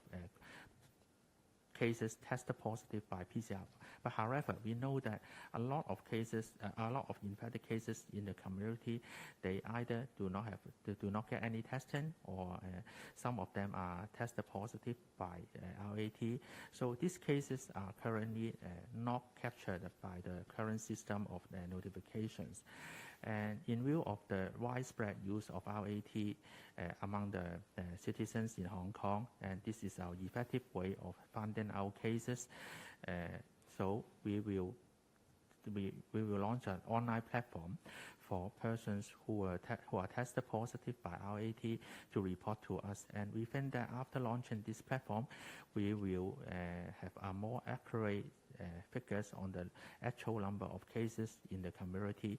cases tested positive by PCR. But however, we know that a lot of cases, a lot of infected cases in the community, they either do not get any testing, or some of them are tested positive by RAT. So these cases are currently not captured by the current system of notifications. And in view of the widespread use of RAT among the citizens in Hong Kong, and this is our effective way of finding out cases, so we will launch an online platform for persons who are tested positive by RAT to report to us. And we think that after launching this platform, we will have a more accurate figures on the actual number of cases in the community,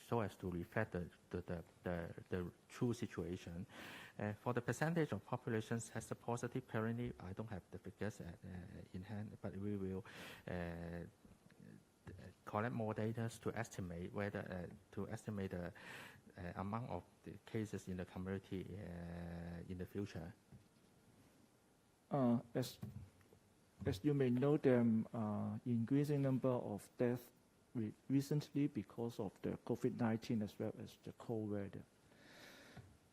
so as to reflect the true situation. For the percentage of populations tested positive, currently I don't have the figures in hand, but we will collect more data to estimate whether the amount of the cases in the community in the future. As you may know, there are increasing number of deaths recently because of the COVID-19 as well as the cold weather.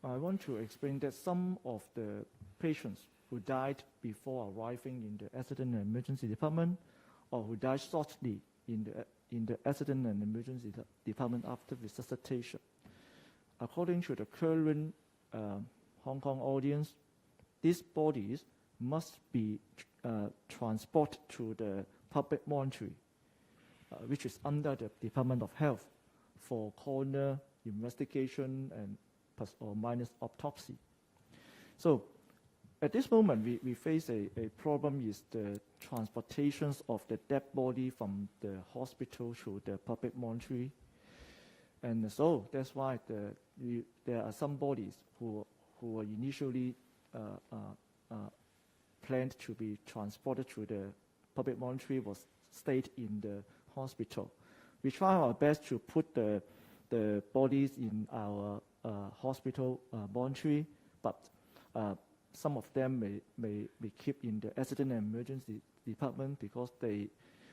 I want to explain that some of the patients who died before arriving in the Accident and Emergency Department, or who died shortly in the Accident and Emergency Department after resuscitation, according to the current Hong Kong audience, these bodies must be transported to the public mortuary, which is under the Department of Health, for coroner investigation and plus or minus autopsy. So at this moment, we face a problem is the transportations of the dead body from the hospital to the public mortuary. And so that's why there are some bodies who were initially planned to be transported to the public mortuary was stayed in the hospital. We try our best to put the bodies in our hospital mortuary, but some of them may be kept in the Accident and Emergency Department because they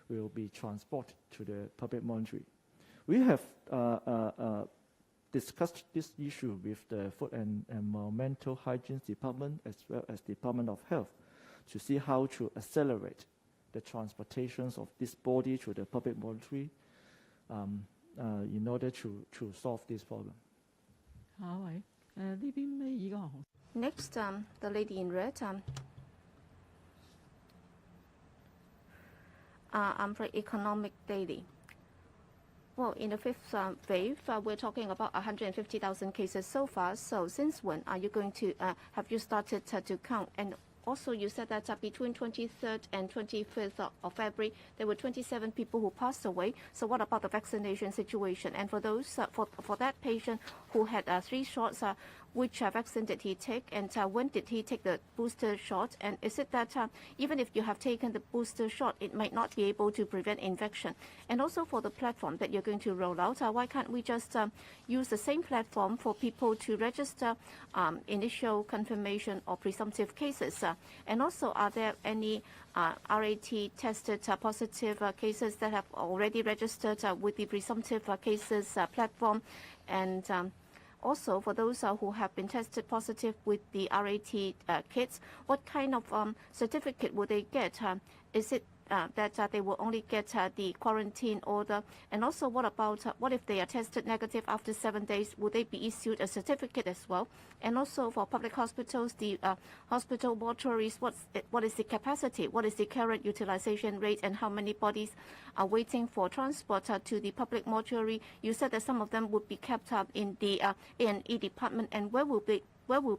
will be transported to the public mortuary. We have discussed this issue with the Food and Environmental Hygiene Department as well as Department of Health to see how to accelerate the transportations of this body to the public mortuary in order to solve this problem. Next, the lady in red. I'm for Economic Daily. Well, in the fifth wave, we're talking about 150,000 cases so far. So since when are you going to, have you started to count? And also, you said that between 23rd and 25th of February, there were 27 people who passed away. So what about the vaccination situation? And for those, for that patient who had 3 shots, which vaccine did he take, and when did he take the booster shot? And is it that even if you have taken the booster shot, it might not be able to prevent infection? And also for the platform that you're going to roll out, why can't we just use the same platform for people to register initial confirmation or presumptive cases? And also, are there any RAT tested positive cases that have already registered with the presumptive cases platform? And also, for those who have been tested positive with the RAT kits, what kind of certificate will they get? Is it that they will only get the quarantine order? And also, what about what if they are tested negative after 7 days? Will they be issued a certificate as well? And also for public hospitals, the hospital mortuaries, what is the capacity? What is the current utilization rate? And how many bodies are waiting for transport to the public mortuary? You said that some of them would be kept in the A&E department. And where will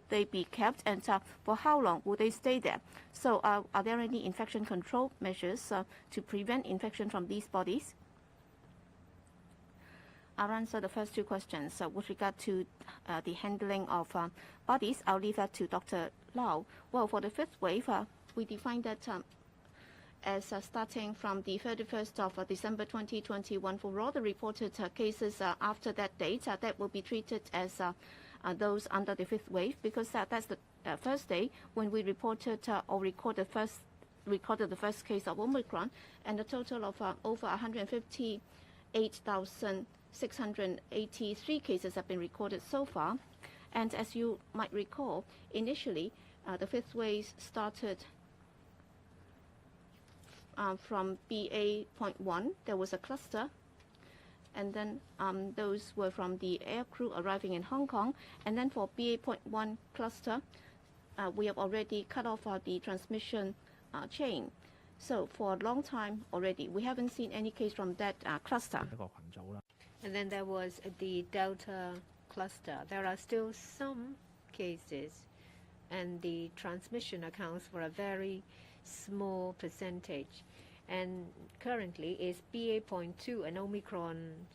they be kept, and for how long will they stay there? So are there any infection control measures to prevent infection from these bodies? I'll answer the first 2 questions. With regard to the handling of bodies, I'll leave that to Dr. Lau. Well, for the 5th wave, we define that as starting from the 31st of December 2021, for all the reported cases after that date, that will be treated as those under the fifth wave, because that's the first day when we reported or recorded the first case of Omicron, and a total of over 158,683 cases have been recorded so far. And as you might recall, initially the fifth wave started from BA.1. There was a cluster, and then those were from the air crew arriving in Hong Kong. And then for BA.1 cluster, we have already cut off the transmission chain. So for a long time already, we haven't seen any case from that cluster. And then there was the Delta cluster. There are still some cases, and the transmission accounts for a very small percentage. And currently it's BA.2, an Omicron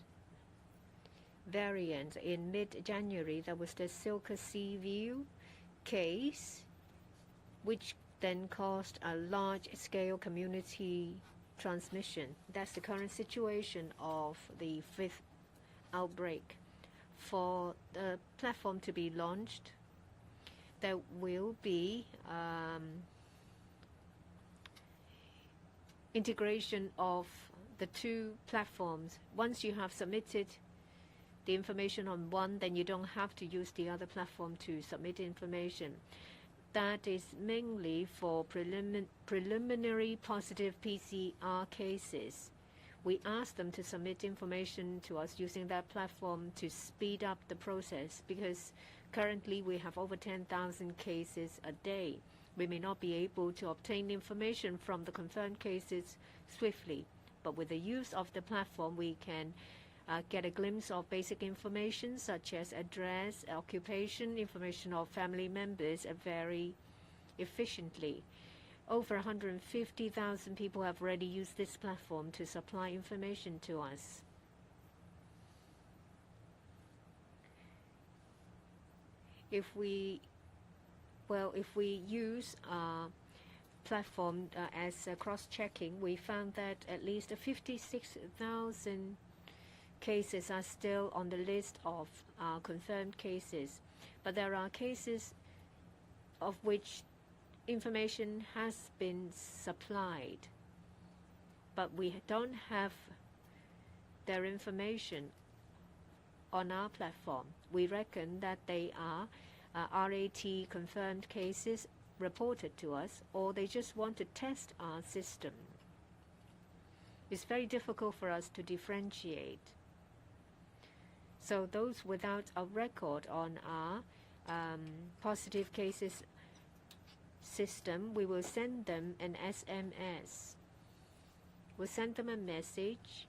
variant. In mid-January, there was the Silka Seaview case, which then caused a large-scale community transmission. That's the current situation of the fifth outbreak. For the platform to be launched, there will be integration of the two platforms. Once you have submitted the information on one, then you don't have to use the other platform to submit information. That is mainly for preliminary positive PCR cases. We ask them to submit information to us using that platform to speed up the process, because currently we have over 10,000 cases a day. We may not be able to obtain information from the confirmed cases swiftly, but with the use of the platform, we can get a glimpse of basic information such as address, occupation, information of family members very efficiently. Over 150,000 people have already used this platform to supply information to us. If we use a platform as cross-checking, we found that at least 56,000 cases are still on the list of confirmed cases. But there are cases of which information has been supplied, but we don't have their information on our platform. We reckon that they are RAT confirmed cases reported to us, or they just want to test our system. It's very difficult for us to differentiate. So those without a record on our positive cases system, we will send them an SMS. We'll send them a message.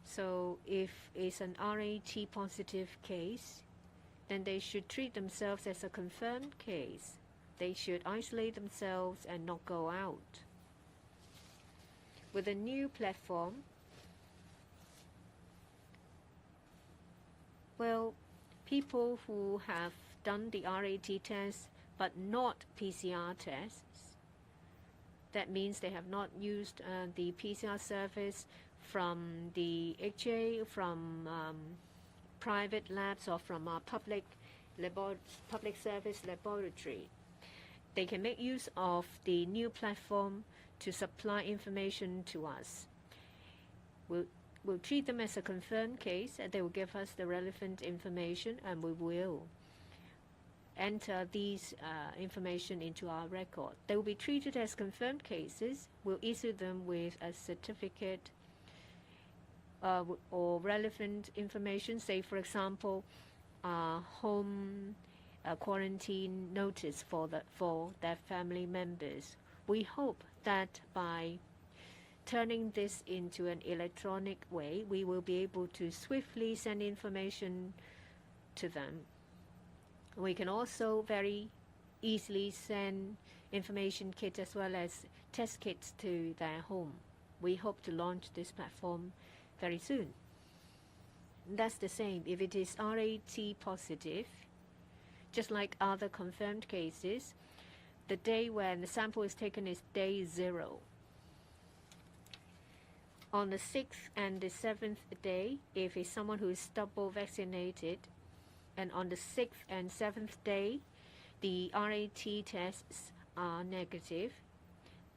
So if it's an RAT positive case, then they should treat themselves as a confirmed case. They should isolate themselves and not go out. With a new platform, well, people who have done the RAT test but not PCR tests, that means they have not used the PCR service from the HA, from private labs, or from our public service laboratory. They can make use of the new platform to supply information to us. We'll treat them as a confirmed case, and they will give us the relevant information, and we will enter these information into our record. They will be treated as confirmed cases. We'll issue them with a certificate or relevant information, say, for example, home quarantine notice for their family members. We hope that by turning this into an electronic way, we will be able to swiftly send information to them. We can also very easily send information kits as well as test kits to their home. We hope to launch this platform very soon. That's the same if it is RAT positive, just like other confirmed cases. The day when the sample is taken is day 0. On the 6th and the 7th day, if it's someone who is double vaccinated, and on the 6th and 7th day, the RAT tests are negative,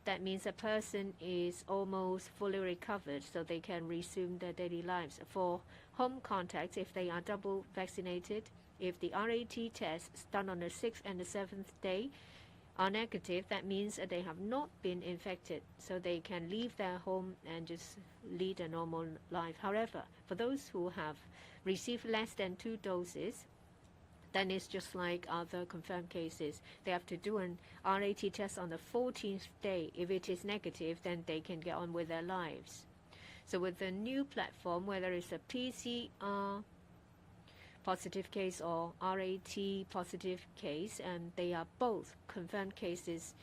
that means a person is almost fully recovered, so they can resume their daily lives. For home contacts, if they are double vaccinated, if the RAT tests done on the 6th and the 7th day are negative, that means that they have not been infected, so they can leave their home and just lead a normal life. However, for those who have received less than 2 doses, then it's just like other confirmed cases. They have to do an RAT test on the 14th day. If it is negative, then they can get on with their lives. So with the new platform, whether it's a PCR positive case or RAT positive case, and they are both confirmed cases,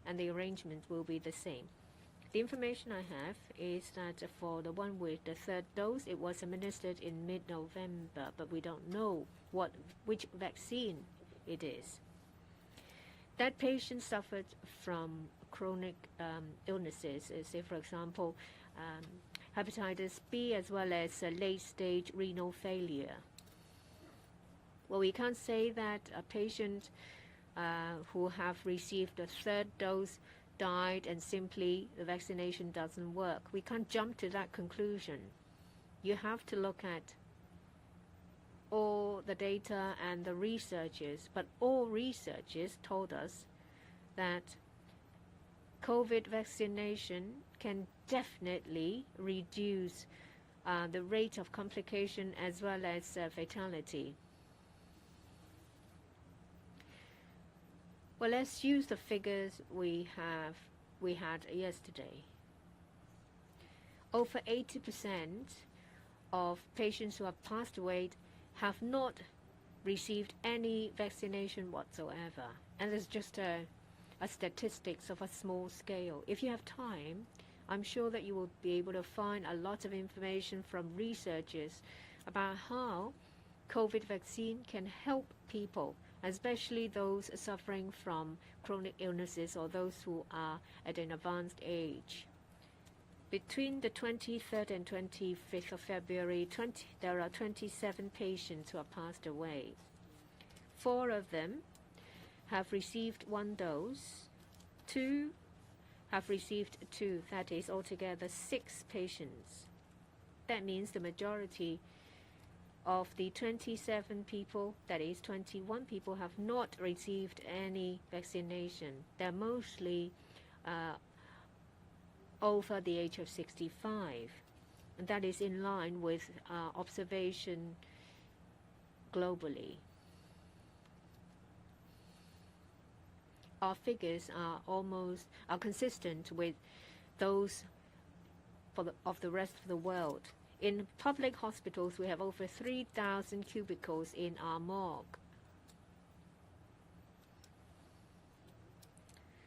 and the arrangement will be the same. The information I have is that for the one with the 3rd dose, it was administered in mid-November, but we don't know which vaccine it is. That patient suffered from chronic illnesses, say for example, hepatitis B, as well as late-stage renal failure. Well, we can't say that a patient who have received the 3rd dose died and simply the vaccination doesn't work. We can't jump to that conclusion. You have to look at all the data and the researchers, but all researchers told us that COVID vaccination can definitely reduce the rate of complication as well as fatality. Well, let's use the figures we had yesterday. Over 80% of patients who have passed away have not received any vaccination whatsoever. And it's just a statistics of a small scale. If you have time, I'm sure that you will be able to find a lot of information from researchers about how COVID vaccine can help people, especially those suffering from chronic illnesses or those who are at an advanced age. Between the 23rd and 25th of February, there are 27 patients who have passed away. 4 of them have received 1 dose. 2 have received 2. That is altogether 6 patients. That means the majority of the 27 people, that is 21 people, have not received any vaccination. They're mostly over the age of 65. And that is in line with observation globally. Our figures are consistent with those of the rest of the world. In public hospitals, we have over 3,000 cubicles in our morgue.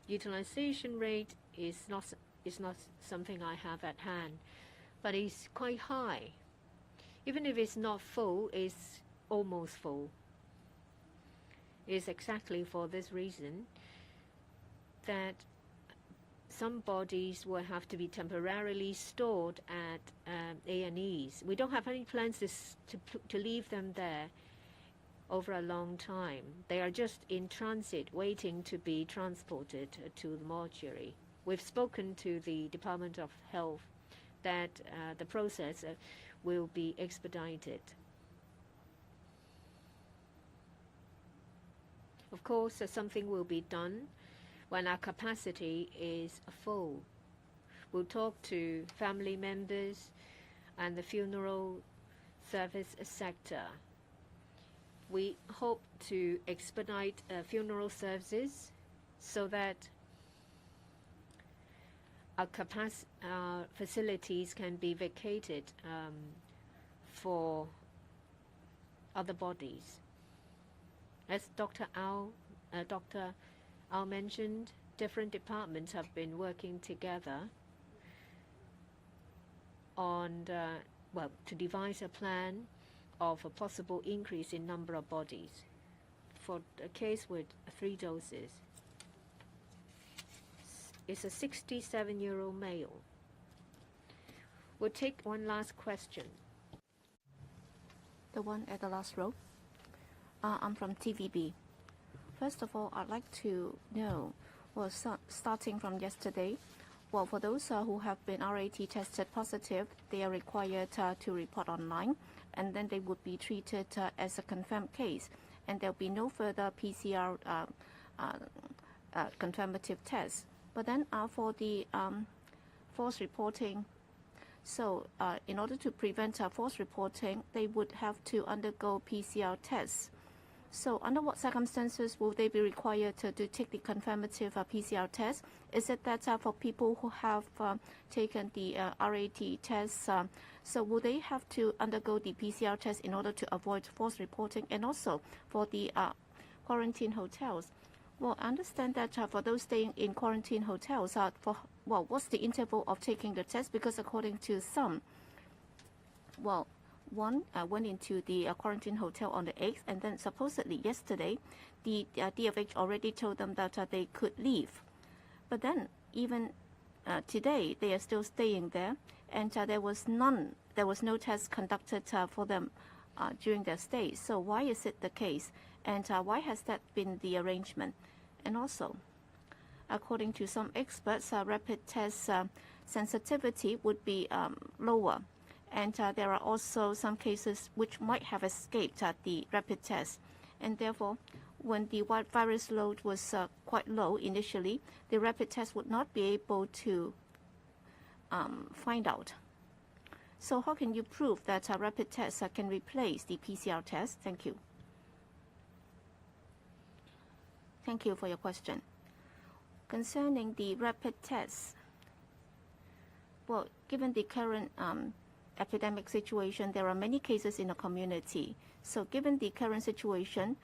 Utilization rate is not something I have at hand, but it's quite high. Even if it's not full, it's almost full. It's exactly for this reason that some bodies will have to be temporarily stored at A&Es. We don't have any plans to leave them there over a long time. They are just in transit, waiting to be transported to the mortuary. We've spoken to the Department of Health that the process will be expedited. Of course, something will be done when our capacity is full. We'll talk to family members and the funeral service sector. We hope to expedite funeral services so that our facilities can be vacated for other bodies. As Dr. Al mentioned, different departments have been working together on to devise a plan of a possible increase in number of bodies. For a case with 3 doses, it's a 67-year-old male We'll take one last question. The one at the last row. I'm from TVB. First of all, I'd like to know, well, starting from yesterday, well, for those who have been RAT tested positive, they are required to report online, and then they would be treated as a confirmed case, and there'll be no further PCR confirmative tests. But then for the false reporting, so in order to prevent false reporting, they would have to undergo PCR tests. So under what circumstances will they be required to take the confirmative PCR test? Is it that for people who have taken the RAT test, so will they have to undergo the PCR test in order to avoid false reporting? And also for the quarantine hotels, well, I understand that for those staying in quarantine hotels, what's the interval of taking the test? Because according to some, well, one went into the quarantine hotel on the 8th, and then supposedly yesterday, the DFH already told them that they could leave. But then even today, they are still staying there, and there was no test conducted for them during their stay. So why is it the case? And why has that been the arrangement? And also, according to some experts, rapid test sensitivity would be lower. And there are also some cases which might have escaped the rapid test. And therefore, when the virus load was quite low initially, the rapid test would not be able to find out. So how can you prove that rapid tests can replace the PCR test? Thank you. Thank you for your question. Concerning the rapid tests, well, given the current epidemic situation, there are many cases in the community. So given the current situation,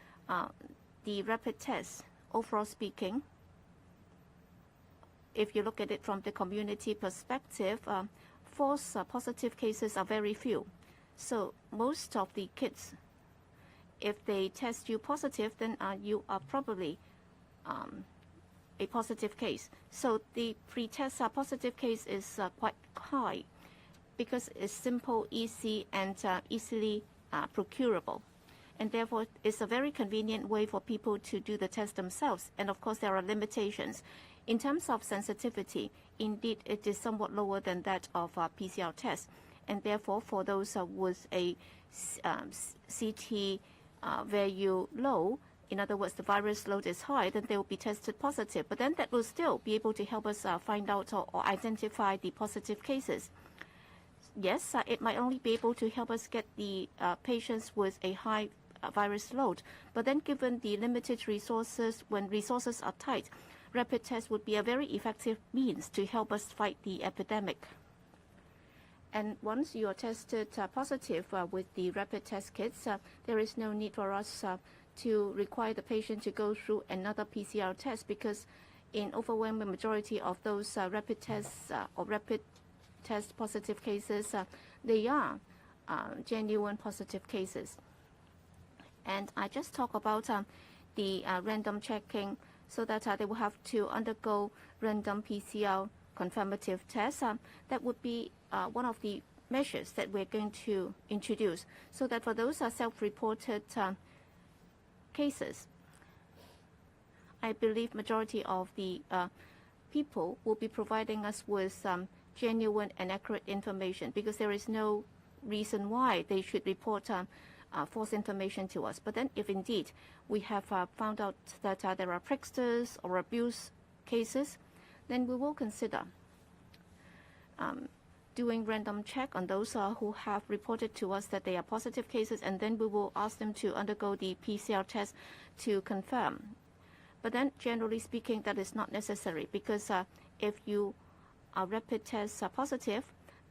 the rapid tests, overall speaking, if you look at it from the community perspective, false positive cases are very few. So most of the kids, if they test you positive, then you are probably a positive case. So the pre-test positive case is quite high because it's simple, easy, and easily procurable. And therefore, it's a very convenient way for people to do the test themselves. And of course, there are limitations. In terms of sensitivity, indeed, it is somewhat lower than that of PCR tests. And therefore, for those with a CT value low, in other words, the virus load is high, then they will be tested positive. But then that will still be able to help us find out or identify the positive cases. Yes, it might only be able to help us get the patients with a high virus load. But then given the limited resources, when resources are tight, rapid tests would be a very effective means to help us fight the epidemic. And once you are tested positive with the rapid test kits, there is no need for us to require the patient to go through another PCR test, because in overwhelming majority of those rapid tests or rapid test positive cases, they are genuine positive cases. And I just talk about the random checking, so that they will have to undergo random PCR confirmative tests. That would be one of the measures that we're going to introduce, so that for those self-reported cases, I believe majority of the people will be providing us with genuine and accurate information, because there is no reason why they should report false information to us. But then if indeed we have found out that there are tricksters or abuse cases, then we will consider doing random check on those who have reported to us that they are positive cases, and then we will ask them to undergo the PCR test to confirm. But then generally speaking, that is not necessary, because if you are rapid test positive,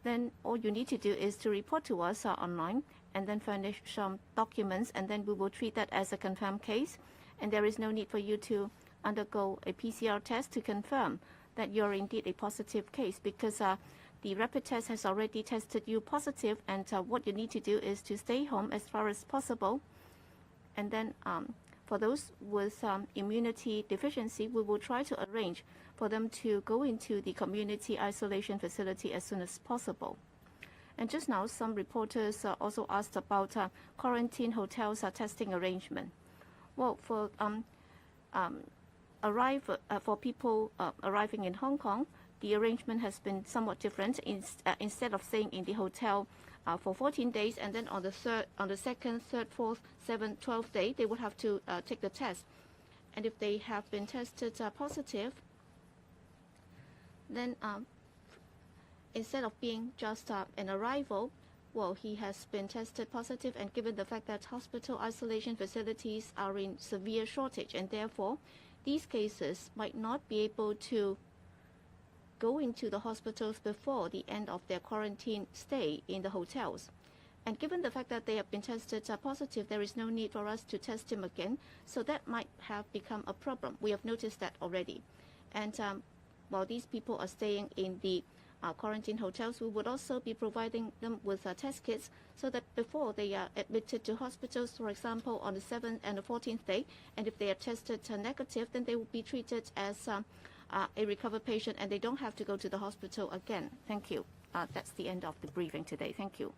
then all you need to do is to report to us online and then furnish some documents, and then we will treat that as a confirmed case. And there is no need for you to undergo a PCR test to confirm that you're indeed a positive case, because the rapid test has already tested you positive, and what you need to do is to stay home as far as possible. And then for those with immunity deficiency, we will try to arrange for them to go into the community isolation facility as soon as possible. And just now, some reporters also asked about quarantine hotels testing arrangement. Well, for for people arriving in Hong Kong, the arrangement has been somewhat different. Instead of staying in the hotel for 14 days, and then on the second, third, fourth, seventh, 12th day, they would have to take the test. And if they have been tested positive, then instead of being just an arrival, well, he has been tested positive, and given the fact that hospital isolation facilities are in severe shortage, and therefore these cases might not be able to go into the hospitals before the end of their quarantine stay in the hotels. And given the fact that they have been tested positive, there is no need for us to test him again, so that might have become a problem. We have noticed that already. And while these people are staying in the quarantine hotels, we would also be providing them with test kits so that before they are admitted to hospitals, for example, on the 7th and the 14th day, and if they are tested negative, then they will be treated as a recovered patient, and they don't have to go to the hospital again. Thank you. That's the end of the briefing today. Thank you.